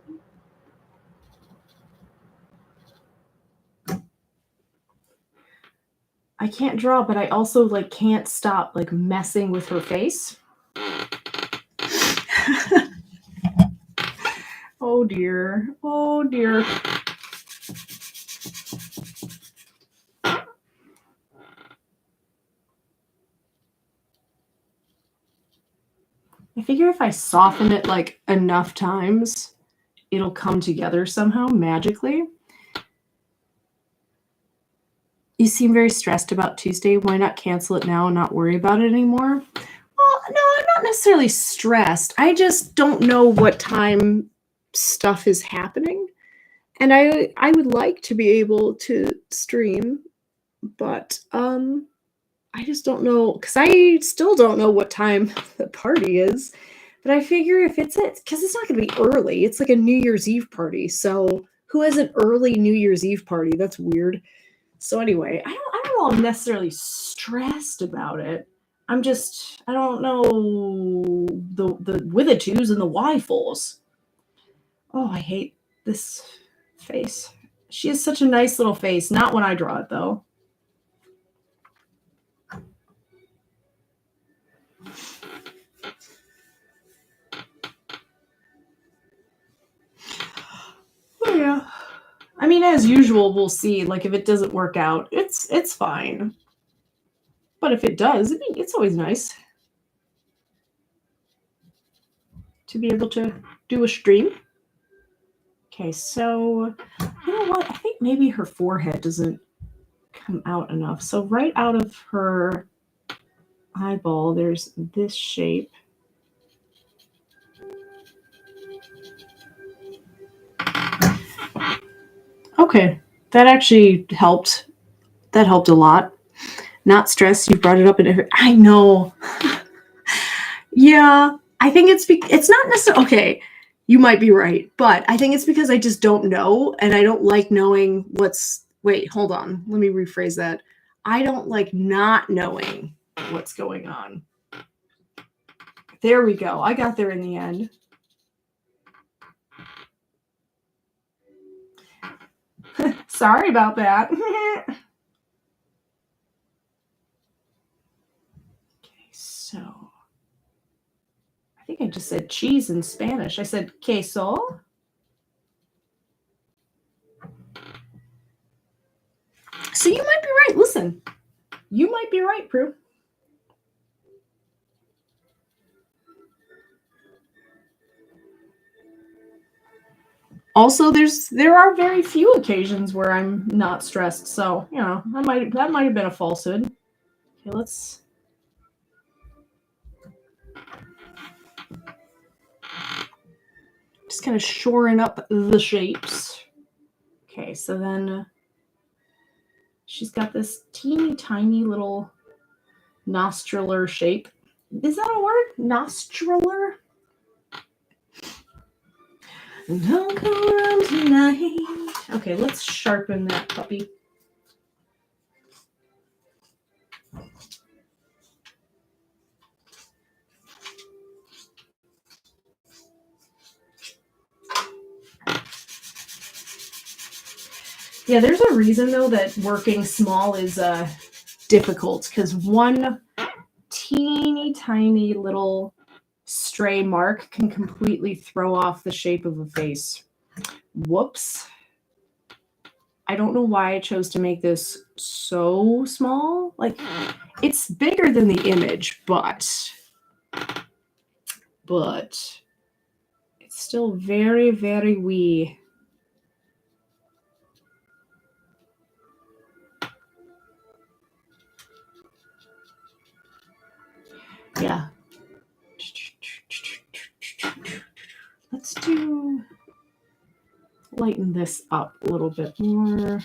I can't draw, but I also can't stop messing with her face. Oh dear. Oh dear. I figure if I soften it enough times, it'll come together somehow magically. You seem very stressed about Tuesday. Why not cancel it now and not worry about it anymore? Well, no, I'm not necessarily stressed. I just don't know what time stuff is happening. And I would like to be able to stream, but I just don't know, because I still don't know what time the party is. But I figure if it's because it's not going to be early. It's like a New Year's Eve party. So who has an early New Year's Eve party? That's weird. So anyway, I don't know I'm necessarily stressed about it. I don't know the with-a-twos and the Y-fulls. Oh, I hate this face. She has such a nice little face. Not when I draw it, though. Oh, yeah. I mean, as usual, we'll see. If it doesn't work out, it's fine. But if it does, it's always nice to be able to do a stream. Okay, so you know what? I think maybe her forehead doesn't come out enough. So right out of her eyeball, there's this shape. Okay, that actually helped. That helped a lot. Not stressed. You brought it up in I know. Yeah, I think it's not necessarily okay. You might be right, but I think it's because I just don't know, and I don't like knowing what's. Wait, hold on. Let me rephrase that. I don't like not knowing what's going on. There we go. I got there in the end. Sorry about that. Okay, so I think I just said cheese in Spanish. I said queso. So you might be right. Listen, you might be right, Prue. Also, there are very few occasions where I'm not stressed, so that might have been a falsehood. Okay, let's. Just kind of shoring up the shapes. Okay, so then she's got this teeny tiny little nostriller shape. Is that a word? Nostriller? Don't go around tonight. Okay, let's sharpen that puppy. Yeah, there's a reason though that working small is difficult, because one teeny tiny little stray mark can completely throw off the shape of a face. Whoops. I don't know why I chose to make this so small. Like, it's bigger than the image, but it's still very, very wee. Yeah. Let's lighten this up a little bit more.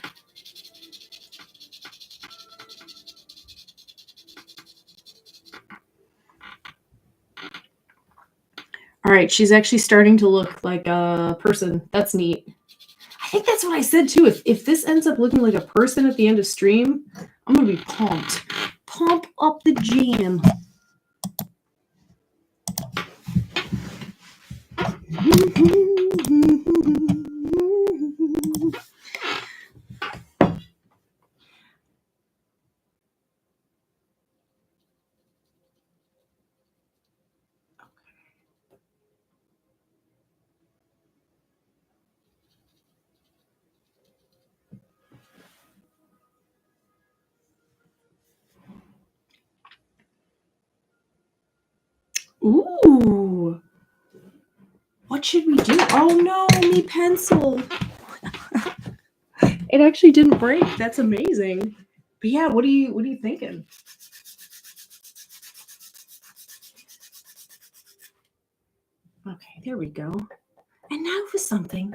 All right, she's actually starting to look like a person. That's neat. I think that's what I said too. If this ends up looking like a person at the end of stream, I'm gonna be pumped. Pump up the jam. Ooh. What should we do? Oh no, me pencil. It actually didn't break. That's amazing. But yeah, what are you thinking? Okay, there we go. And now for something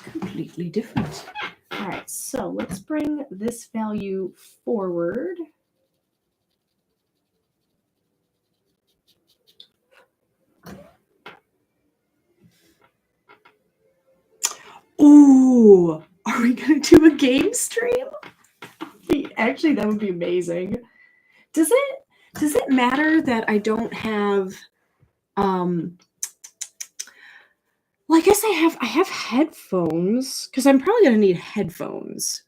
completely different. All right, so let's bring this value forward. Ooh, are we gonna do a game stream? Actually, that would be amazing. Does it matter that I don't have well, I guess I have headphones, because I'm probably gonna need headphones.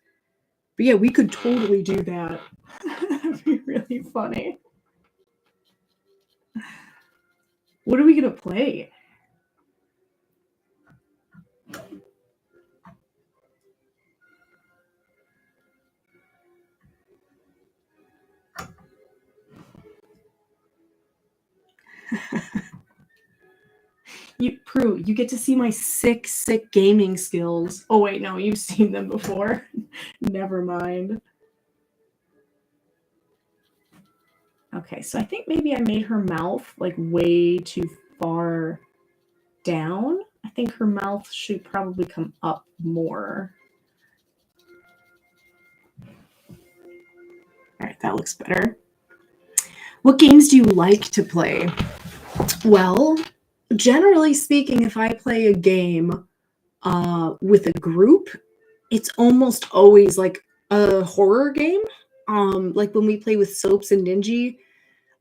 But yeah, we could totally do that. That'd be really funny. What are we gonna play? Prue, you get to see my sick gaming skills. Oh wait, no, you've seen them before. Never mind. Okay, so I think maybe I made her mouth like way too far down. I think her mouth should probably come up more. All right, that looks better. What games do you like to play? Well, generally speaking, if I play a game with a group, it's almost always like a horror game. Like when we play with Soaps and Ninja,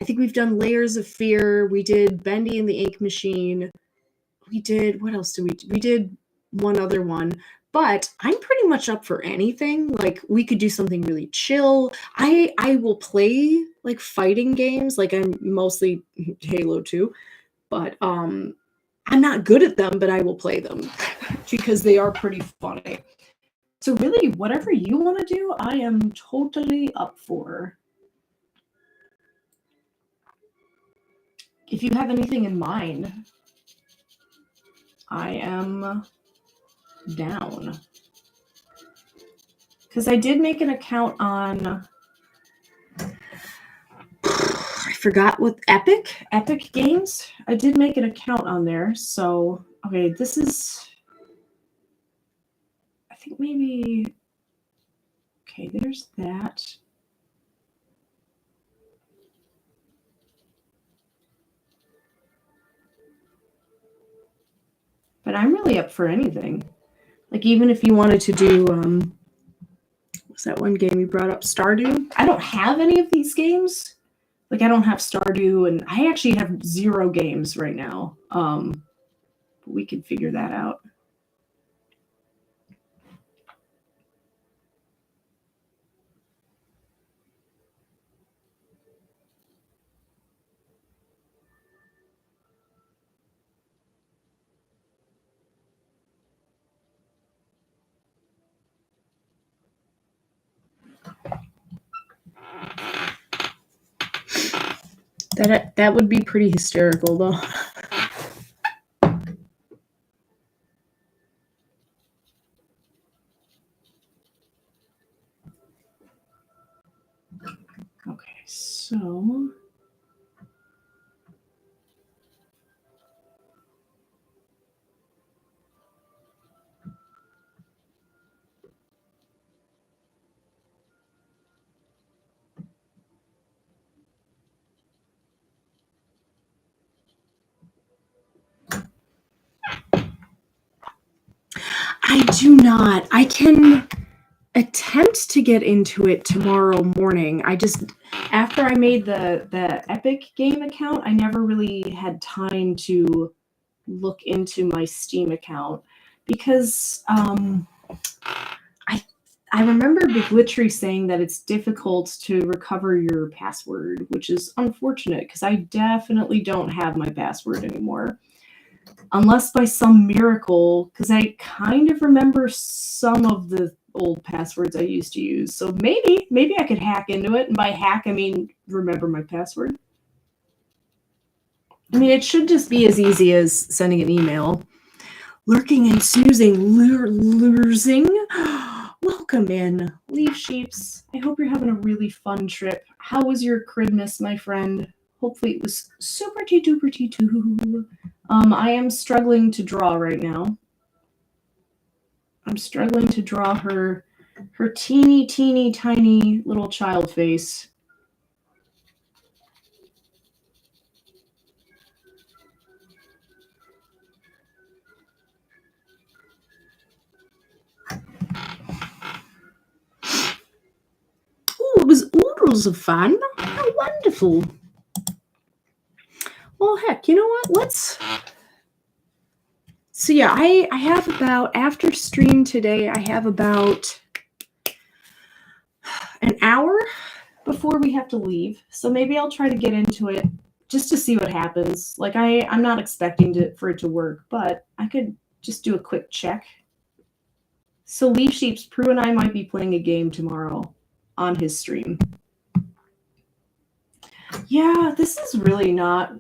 I think we've done Layers of Fear. We did Bendy and the Ink Machine. We did, what else did we do? We did one other one. But I'm pretty much up for anything. Like, we could do something really chill. I will play like fighting games. Like, I'm mostly Halo 2, but I'm not good at them, but I will play them because they are pretty funny. So really, whatever you want to do, I am totally up for. If you have anything in mind, I am down. Because I did make an account on, I forgot what, Epic Games. I did make an account on there. So, okay, this is, I think maybe, okay, there's that. But I'm really up for anything. Like, even if you wanted to do, what's that one game you brought up, Stardew? I don't have any of these games. Like, I don't have Stardew, and I actually have 0 games right now. We can figure that out. That would be pretty hysterical, though. Okay, so I do not. I can attempt to get into it tomorrow morning. I just, after I made the Epic game account, I never really had time to look into my Steam account because I remember Glitchery saying that it's difficult to recover your password, which is unfortunate because I definitely don't have my password anymore. Unless by some miracle, because I kind of remember some of the old passwords I used to use. So maybe I could hack into it. And by hack, I mean remember my password. I mean, it should just be as easy as sending an email. Lurking and snoozing, lursing. Welcome in, Leaf Sheeps. I hope you're having a really fun trip. How was your Christmas, my friend? Hopefully it was super duper too. I am struggling to draw right now. I'm struggling to draw her teeny tiny little child face. Oh, it was oodles of fun. How wonderful. Well, heck, you know what? So yeah, I have about, after stream today, I have about an hour before we have to leave. So maybe I'll try to get into it just to see what happens. Like I'm not expecting for it to work, but I could just do a quick check. So Leaf Sheeps, Prue and I might be playing a game tomorrow on his stream. Yeah, this is really not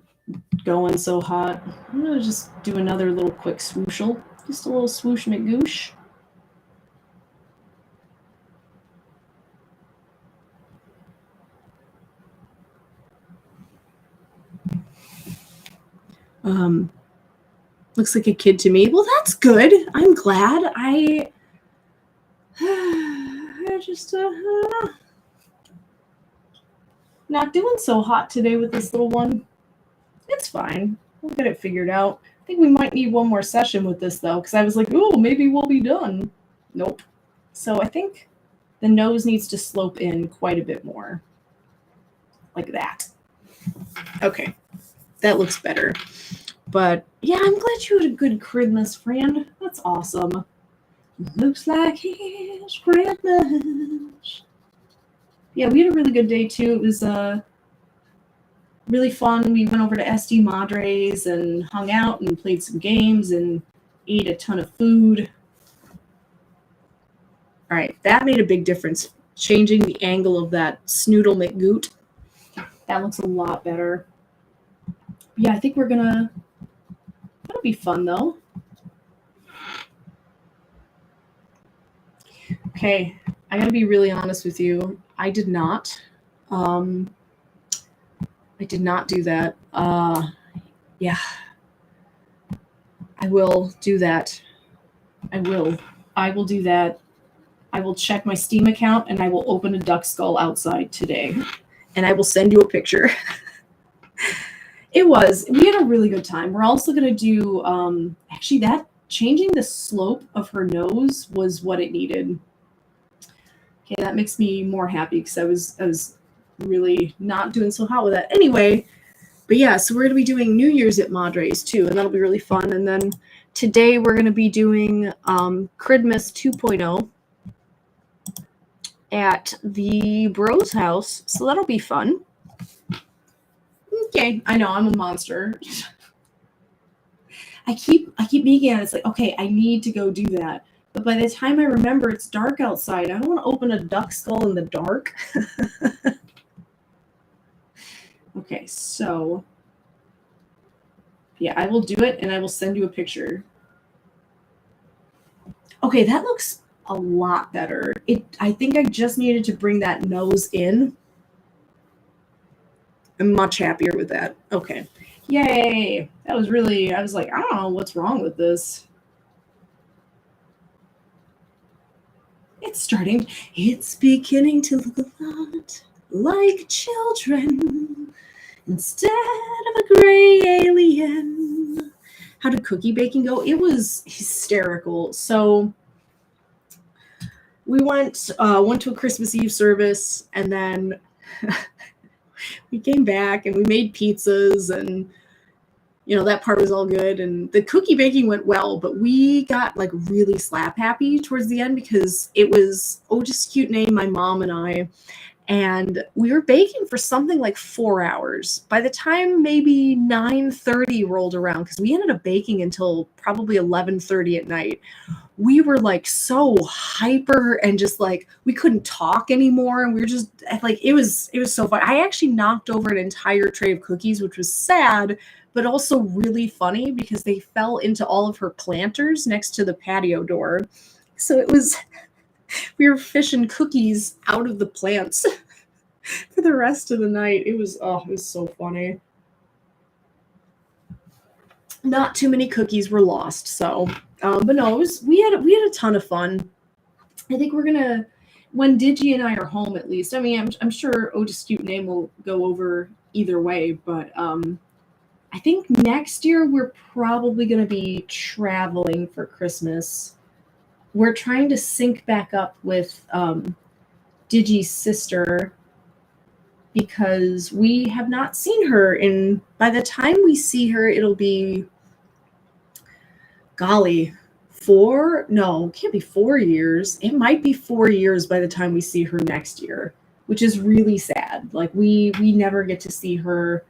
going so hot. I'm gonna just do another little quick swooshel. Just a little swoosh McGoosh. Looks like a kid to me. Well, that's good. I'm glad. I just not doing so hot today with this little one. It's fine. We'll get it figured out. I think we might need one more session with this, though, because I was like, oh, maybe we'll be done. Nope. So I think the nose needs to slope in quite a bit more. Like that. Okay. That looks better. But, yeah, I'm glad you had a good Christmas, friend. That's awesome. Looks like it's Christmas. Yeah, we had a really good day, too. It was really fun. We went over to SD Madres and hung out and played some games and ate a ton of food. All right, that made a big difference. Changing the angle of that Snoodle McGoot. That looks a lot better. Yeah, I think that'll be fun, though. Okay, I gotta be really honest with you. I did not do that. Yeah. I will do that. I will do that. I will check my Steam account and I will open a duck skull outside today. And I will send you a picture. We had a really good time. We're also going to do, actually that changing the slope of her nose was what it needed. Okay, that makes me more happy because I was really not doing so hot with that. Anyway, but yeah, so we're going to be doing New Year's at Madres too, and that'll be really fun. And then today we're going to be doing Cridmas 2.0 at the Bros house, so that'll be fun. Okay, I know I'm a monster. I keep making it. It's like, okay, I need to go do that. But by the time I remember it's dark outside, I don't want to open a duck skull in the dark. Okay, so yeah, I will do it and I will send you a picture. Okay, that looks a lot better. I think I just needed to bring that nose in. I'm much happier with that. Okay. Yay. That was really, I was like, I don't know what's wrong with this. It's beginning to look a lot like children instead of a gray alien. How did cookie baking go? It was hysterical. So we went to a Christmas Eve service, and then we came back and we made pizzas, and that part was all good, and the cookie baking went well, but we got like really slap happy towards the end because it was just Cute Name, my mom and I, and we were baking for something like 4 hours. By the time maybe 9:30 rolled around, because we ended up baking until probably 11:30 at night, we were like so hyper and just like we couldn't talk anymore, and we were just like it was so fun. I actually knocked over an entire tray of cookies, which was sad but also really funny because they fell into all of her planters next to the patio door. So it was we were fishing cookies out of the plants for the rest of the night. It was so funny. Not too many cookies were lost, so but no, we had a ton of fun. I think we're gonna, when Digi and I are home, at least. I mean, I'm sure Otis Cute Name will go over either way, but I think next year we're probably gonna be traveling for Christmas. We're trying to sync back up with Digi's sister because we have not seen her in. By the time we see her, it'll be, golly, it can't be 4 years. It might be 4 years by the time we see her next year, which is really sad. Like we never get to see her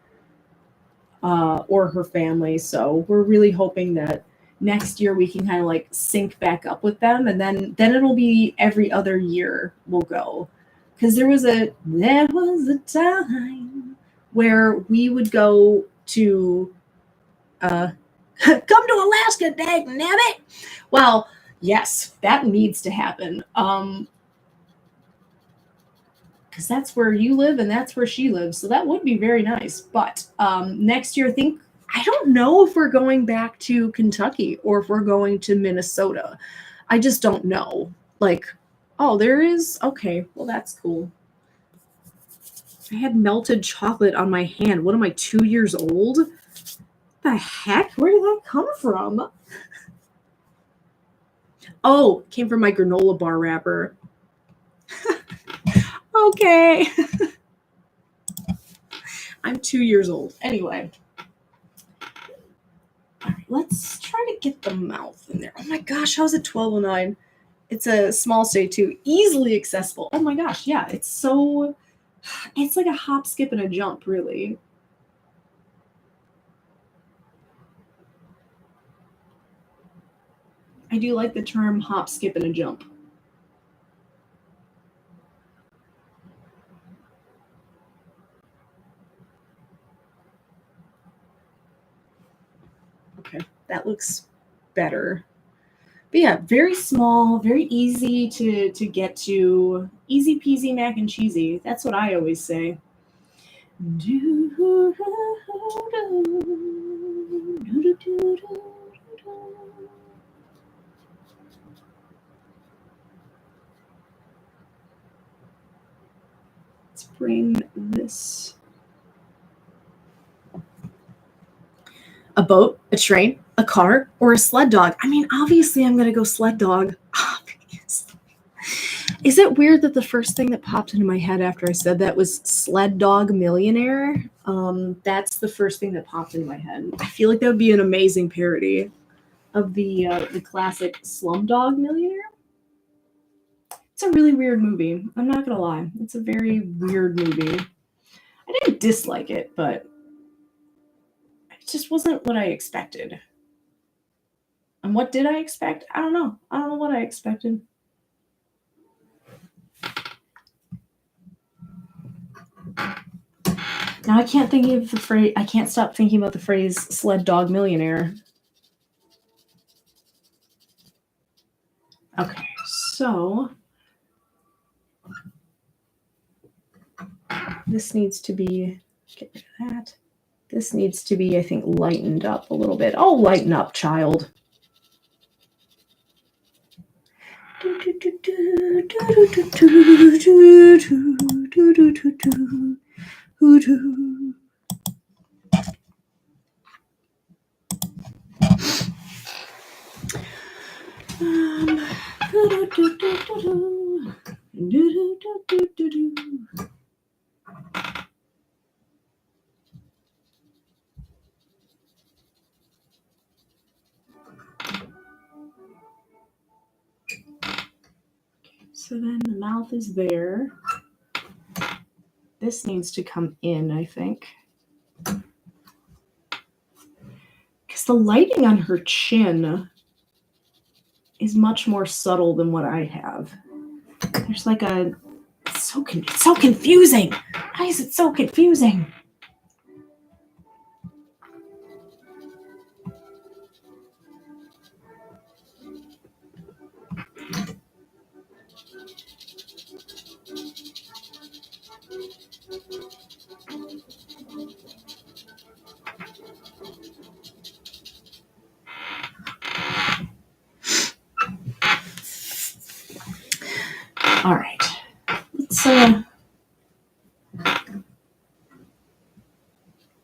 or her family, so we're really hoping that next year we can kind of like sync back up with them, and then it'll be every other year we'll go, because there was a time where we would go to come to Alaska, dang nabbit. Well, yes, that needs to happen. Because that's where you live and that's where she lives. So that would be very nice. But next year, I don't know if we're going back to Kentucky or if we're going to Minnesota. I just don't know. Like, oh, there is? Okay, well, that's cool. I had melted chocolate on my hand. What am I, 2 years old? The heck? Where did that come from? Oh, it came from my granola bar wrapper. Okay. I'm 2 years old. Anyway. All right, let's try to get the mouth in there. Oh my gosh, how's it 12:09? It's a small state too. Easily accessible. Oh my gosh, yeah. It's like a hop, skip, and a jump, really. I do like the term hop, skip, and a jump. Okay, that looks better. But yeah, very small, very easy to get to. Easy peasy mac and cheesy. That's what I always say. Let's bring this. A boat, a train, a car, or a sled dog? I mean, obviously, I'm going to go sled dog. Obviously. Is it weird that the first thing that popped into my head after I said that was Sled Dog Millionaire? That's the first thing that popped into my head. I feel like that would be an amazing parody of the classic Slumdog Millionaire. It's a really weird movie. I'm not going to lie. It's a very weird movie. I didn't dislike it, but it just wasn't what I expected. And what did I expect? I don't know. I don't know what I expected. Now I can't think of the phrase. I can't stop thinking about the phrase "sled dog millionaire." Okay, so this needs to be. Get rid of that. This needs to be, I think, lightened up a little bit. Oh, lighten up, child. So then the mouth is there. This needs to come in, I think. Because the lighting on her chin is much more subtle than what I have. There's like a... It's so confusing. Why is it so confusing? All right.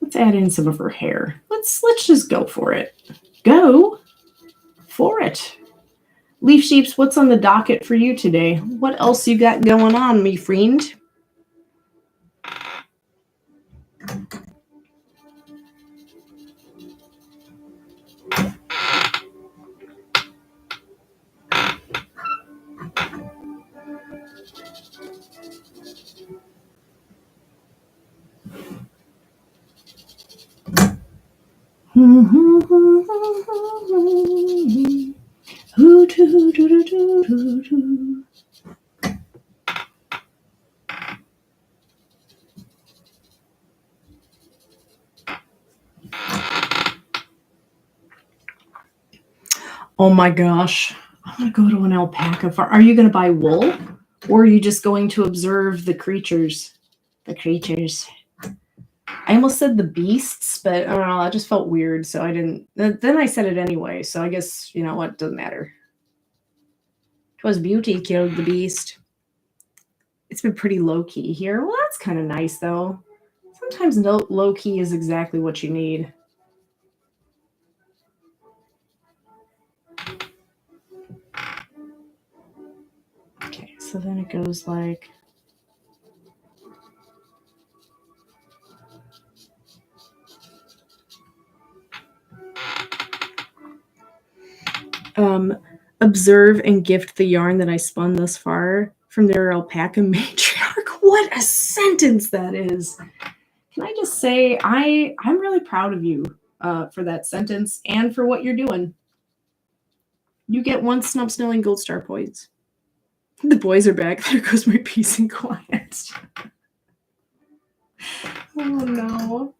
Let's add in some of her hair. Let's just go for it. Go for it. Leaf Sheeps, what's on the docket for you today? What else you got going on, me friend? Oh my gosh. I want to go to an alpaca farm. Are you going to buy wool? Or are you just going to observe the creatures? The creatures. I almost said the beasts, but I don't know. That just felt weird, so I didn't. Then I said it anyway, so I guess, you know what? Doesn't matter. 'Twas beauty killed the beast. It's been pretty low-key here. Well, that's kind of nice, though. Sometimes low-key is exactly what you need. Okay, so then it goes like... observe and gift the yarn that I spun thus far from their alpaca matriarch. What a sentence that is. Can I just say, I'm really proud of you for that sentence and for what you're doing. You get 1 Snub Snilling Gold Star points. The boys are back. There goes my peace and quiet. Oh no.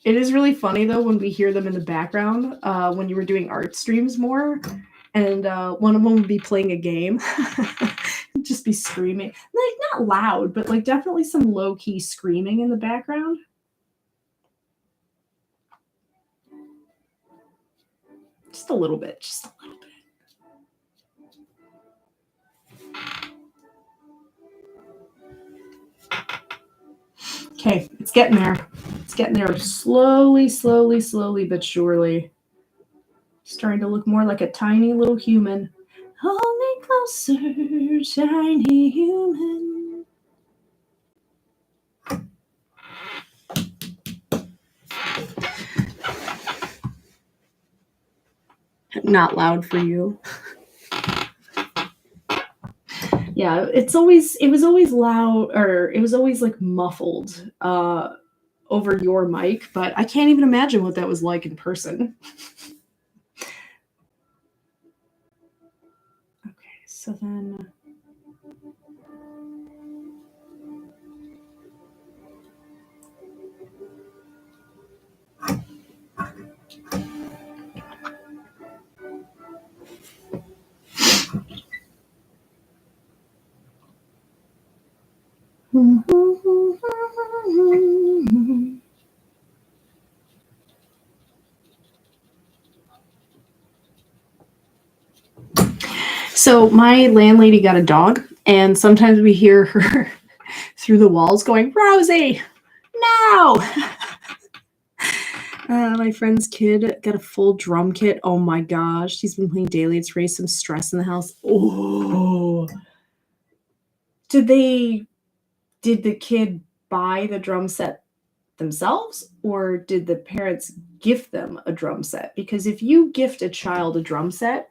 It is really funny though when we hear them in the background when you were doing art streams more. And one of them would be playing a game, just be screaming, like not loud, but like definitely some low key screaming in the background. Just a little bit, just a little bit. Okay, it's getting there. It's getting there slowly, slowly, slowly, but surely. Starting to look more like a tiny little human. Hold me closer, tiny human. Not loud for you. Yeah, it was always loud, or it was always like muffled over your mic, but I can't even imagine what that was like in person. Okay, so then So my landlady got a dog, and sometimes we hear her through the walls going, "Rosie, no!" My friend's kid got a full drum kit. Oh my gosh, she's been playing daily. It's raised some stress in the house. Oh, did the kid buy the drum set themselves, or did the parents gift them a drum set? Because if you gift a child a drum set,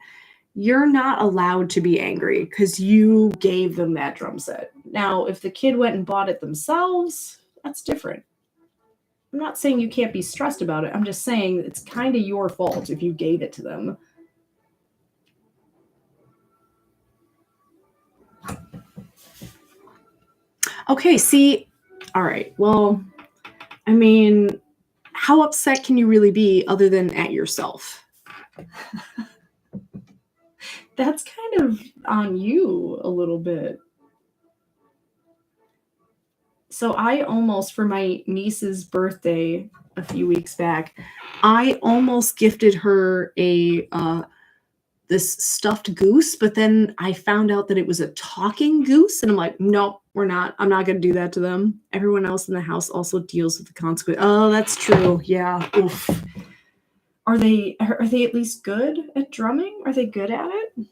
you're not allowed to be angry because you gave them that drum set. Now, if the kid went and bought it themselves, that's different. I'm not saying you can't be stressed about it. I'm just saying it's kind of your fault if you gave it to them. Okay, see, all right. Well, I mean, how upset can you really be other than at yourself? That's kind of on you a little bit. So I almost, for my niece's birthday a few weeks back, I almost gifted her a this stuffed goose, but then I found out that it was a talking goose, and I'm like, nope, we're not. I'm not going to do that to them. Everyone else in the house also deals with the consequence. Oh, that's true. Yeah. Oof. Are they at least good at drumming? Are they good at it?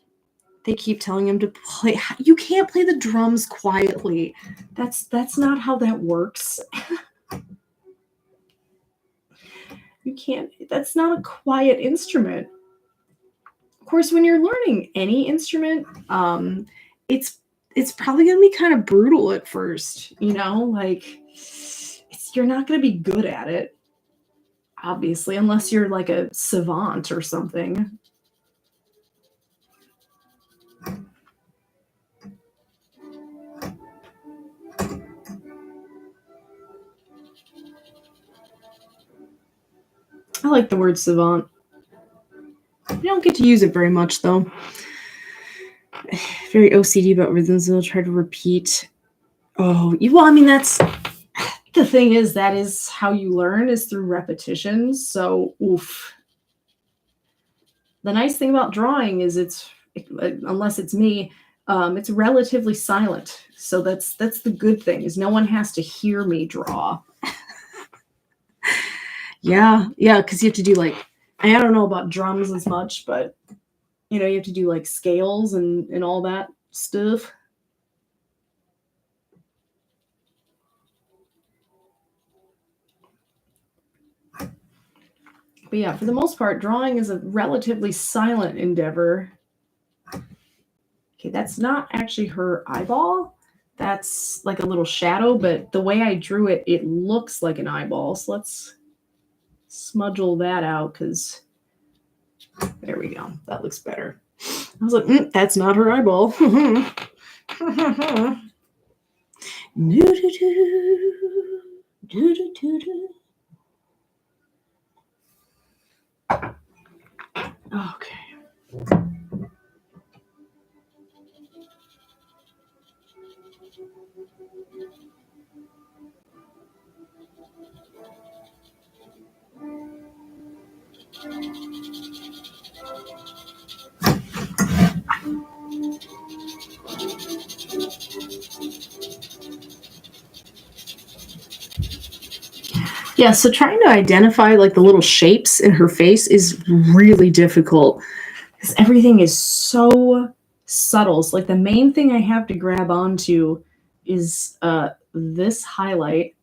They keep telling him to play. You can't play the drums quietly. That's not how that works. You can't. That's not a quiet instrument. Of course, when you're learning any instrument, it's probably gonna be kind of brutal at first. Like you're not gonna be good at it, obviously, unless you're like a savant or something. I like the word savant. You don't get to use it very much, though. Very OCD about rhythms, and they'll try to repeat. Oh, well, I mean, that's the thing is that is how you learn is through repetition. So, oof. The nice thing about drawing is unless it's me, it's relatively silent. So that's the good thing is no one has to hear me draw. Yeah, because you have to do like I don't know about drums as much, but you have to do like scales and all that stuff. But yeah, for the most part, drawing is a relatively silent endeavor. Okay, that's not actually her eyeball. That's like a little shadow, but the way I drew it, it looks like an eyeball. So let's smudgel that out because there we go. That looks better. I was like, that's not her eyeball. Okay. Yeah, so trying to identify like the little shapes in her face is really difficult because everything is so subtle. So like the main thing I have to grab onto is this highlight,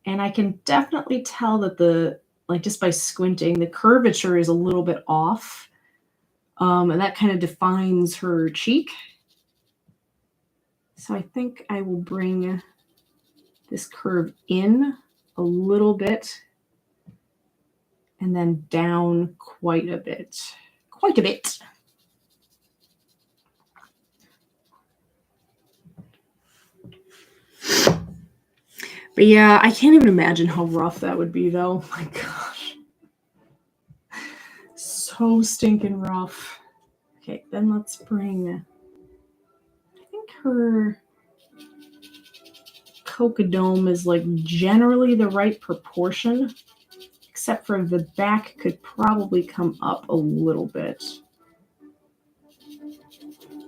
and I can definitely tell that just by squinting, the curvature is a little bit off, and that kind of defines her cheek. So I think I will bring this curve in a little bit and then down quite a bit. Quite a bit. But yeah, I can't even imagine how rough that would be, though. My gosh. So stinking rough. Okay, then let's bring, I think her cocodome is like generally the right proportion, except for the back could probably come up a little bit.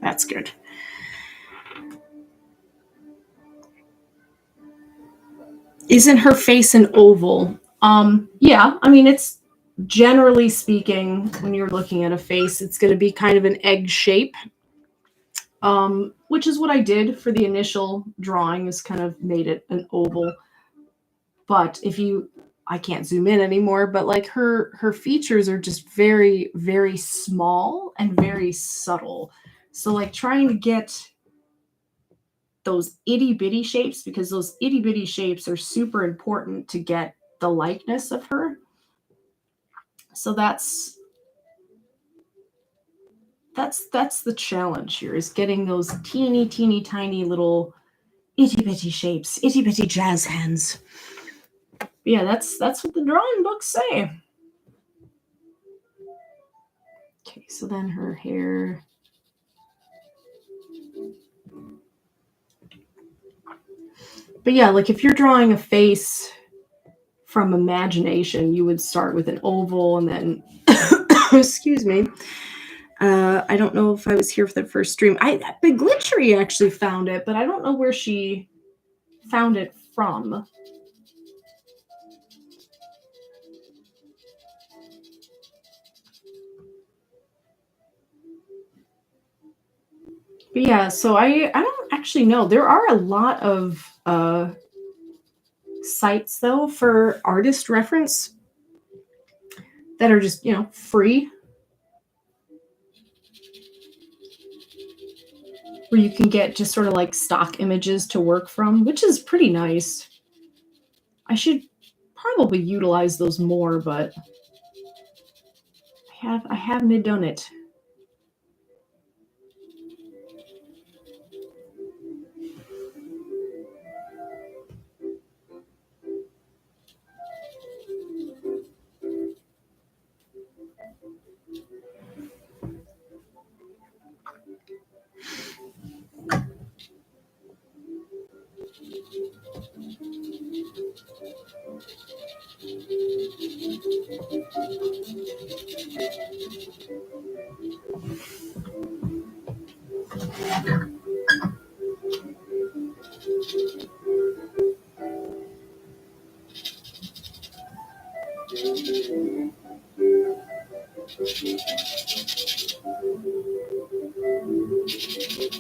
That's good. Isn't her face an oval? Yeah, I mean, it's generally speaking, when you're looking at a face, it's going to be kind of an egg shape, which is what I did for the initial drawing, is kind of made it an oval. But if you, I can't zoom in anymore, but like her features are just very, very small and very subtle. So like trying to get those itty bitty shapes, because those itty bitty shapes are super important to get the likeness of her. So that's the challenge here, is getting those teeny tiny little itty bitty shapes, itty bitty jazz hands. Yeah, that's what the drawing books say. Okay, so then her hair. But yeah, like if you're drawing a face from imagination, you would start with an oval and then excuse me. I don't know if I was here for the first stream. Big Glitchery actually found it, but I don't know where she found it from. But yeah, so I don't actually know. There are a lot of sites though for artist reference that are just, free, where you can get just sort of like stock images to work from, which is pretty nice. I should probably utilize those more, but I haven't done it.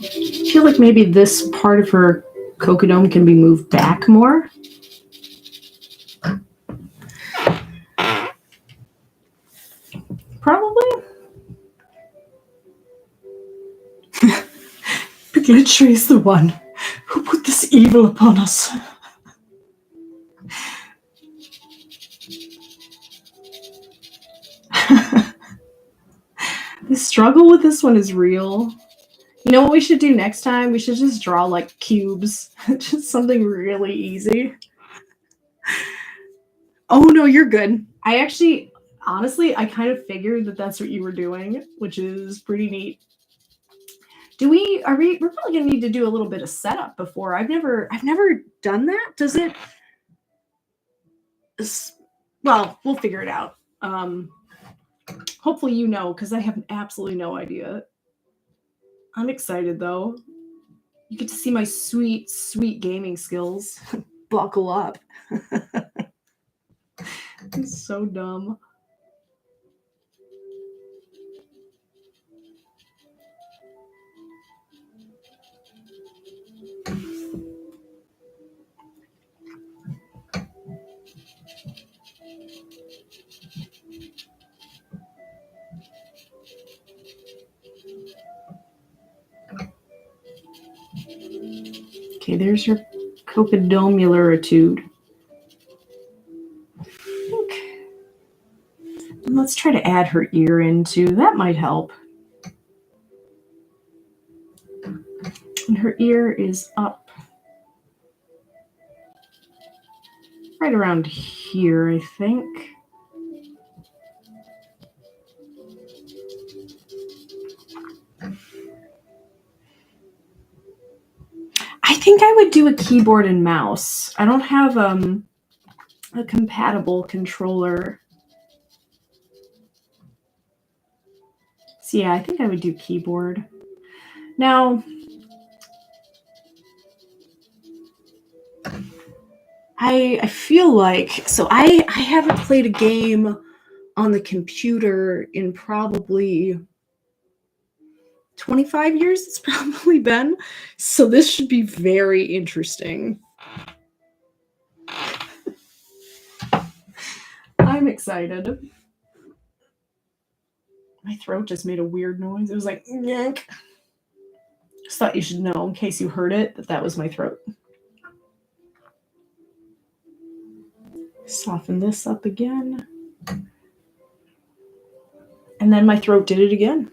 I feel like maybe this part of her cocodome can be moved back more. Probably. Big Glitchery is the one who put this evil upon us. The struggle with this one is real. You know what we should do next time? We should just draw like cubes. Just something really easy. Oh no, you're good. I actually, honestly, I kind of figured that that's what you were doing, which is pretty neat. We're probably gonna need to do a little bit of setup before. I've never done that. Does it? Well, we'll figure it out. Hopefully you know, because I have absolutely no idea. I'm excited though. You get to see my sweet, sweet gaming skills. Buckle up. It's so dumb. Okay, there's your cocodomularitude. Okay. And let's try to add her ear in too. That might help. And her ear is up right around here, I think. I think I would do a keyboard and mouse. I don't have a compatible controller. So yeah, I think I would do keyboard. Now, I feel like, so I haven't played a game on the computer in probably 25 years. It's probably been. So this should be very interesting. I'm excited. My throat just made a weird noise. It was like, yank. Just thought you should know, in case you heard it, that was my throat. Soften this up again. And then my throat did it again.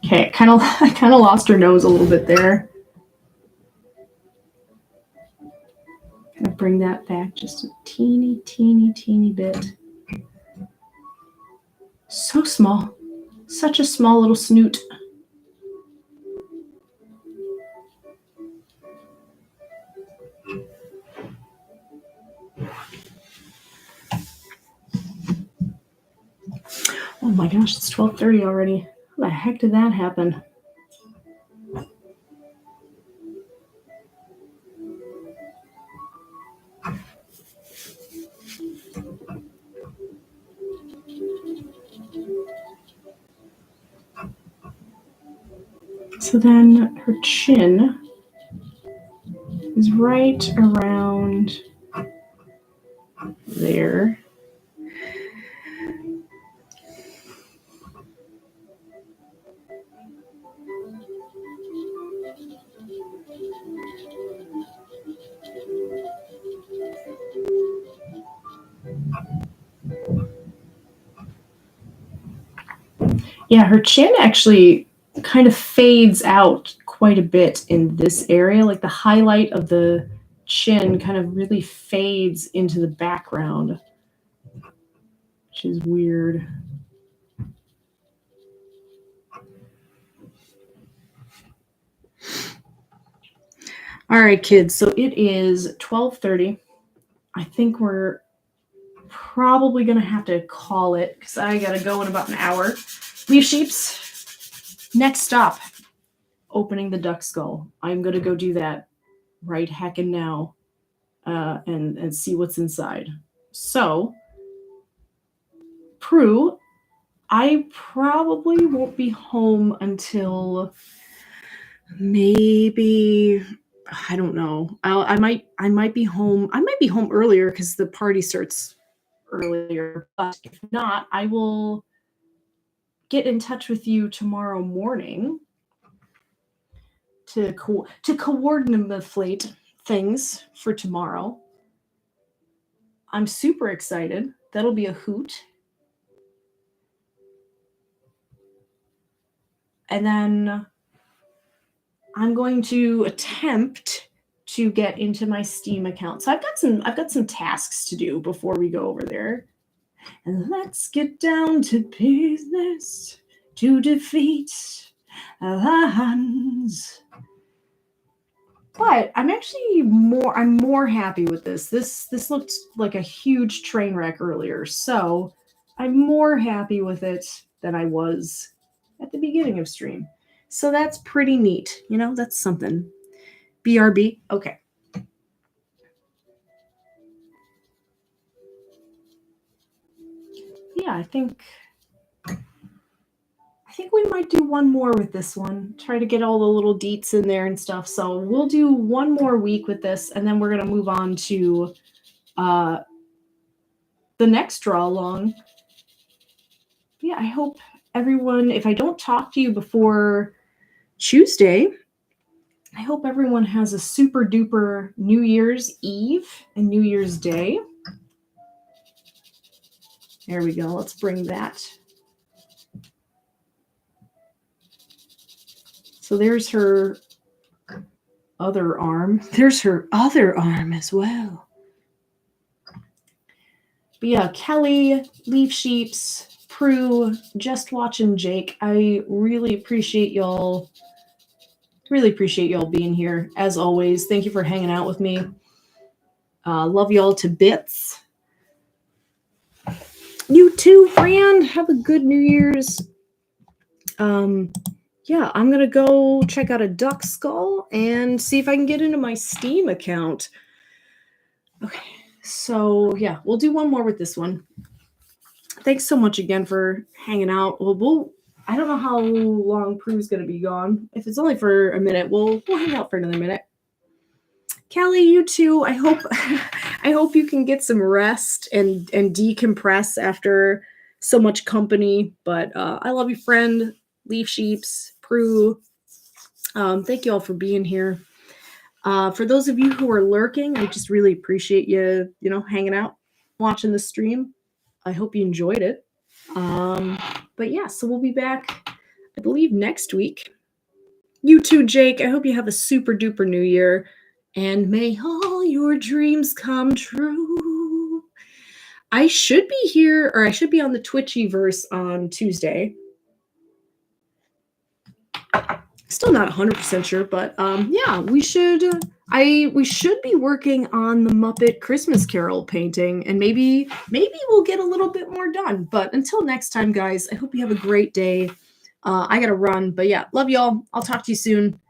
Okay, I kind of lost her nose a little bit there. Gonna bring that back just a teeny bit. So small. Such a small little snoot. Oh my gosh, it's 12:30 already. How the heck did that happen? So then her chin is right around there. Yeah, her chin actually kind of fades out quite a bit in this area. Like the highlight of the chin kind of really fades into the background, which is weird. All right, kids. So it is 12:30. I think we're probably going to have to call it because I got to go in about an hour. Leaf sheeps. Next stop, opening the duck skull. I'm going to go do that right heckin' now and see what's inside. So, Prue, I probably won't be home until maybe, I don't know. I might be home. I might be home earlier because the party starts earlier. But if not, I will get in touch with you tomorrow morning to coordinate things for tomorrow. I'm super excited. That'll be a hoot. And then I'm going to attempt to get into my Steam account. So I've got some tasks to do before we go over there. And let's get down to business to defeat the Huns. But I'm more happy with this. This looked like a huge train wreck earlier. So I'm more happy with it than I was at the beginning of stream. So that's pretty neat. You know, that's something. BRB. Okay. Yeah, I think we might do one more with this one. Try to get all the little deets in there and stuff. So we'll do one more week with this, and then we're gonna move on to the next draw along. Yeah, I hope everyone, if I don't talk to you before Tuesday, I hope everyone has a super duper New Year's Eve and New Year's Day. There we go. Let's bring that So there's her other arm. There's her other arm as well. But yeah, Kelly, Leaf Sheeps, Prue, Just Watching Jake. I really appreciate y'all. Really appreciate y'all being here. As always, thank you for hanging out with me. Love y'all to bits. You too, friend. Have a good New Year's. Yeah, I'm gonna go check out a duck skull and see if I can get into my Steam account. Okay, so yeah, we'll do one more with this one. Thanks so much again for hanging out. I don't know how long Prue's gonna be gone. If it's only for a minute, we'll hang out for another minute. Kelly, you too. I hope you can get some rest and decompress after so much company. But I love you, friend. Leaf Sheeps, Prue. Thank you all for being here. For those of you who are lurking, I just really appreciate you, hanging out, watching the stream. I hope you enjoyed it. But yeah, so we'll be back, I believe, next week. You too, Jake. I hope you have a super duper new year. And may all your dreams come true. I should be here, or I should be on the Twitchiverse on Tuesday. Still not 100% sure, but yeah, we should be working on the Muppet Christmas Carol painting, and maybe we'll get a little bit more done. But until next time, guys, I hope you have a great day. I gotta run, but yeah, love y'all. I'll talk to you soon.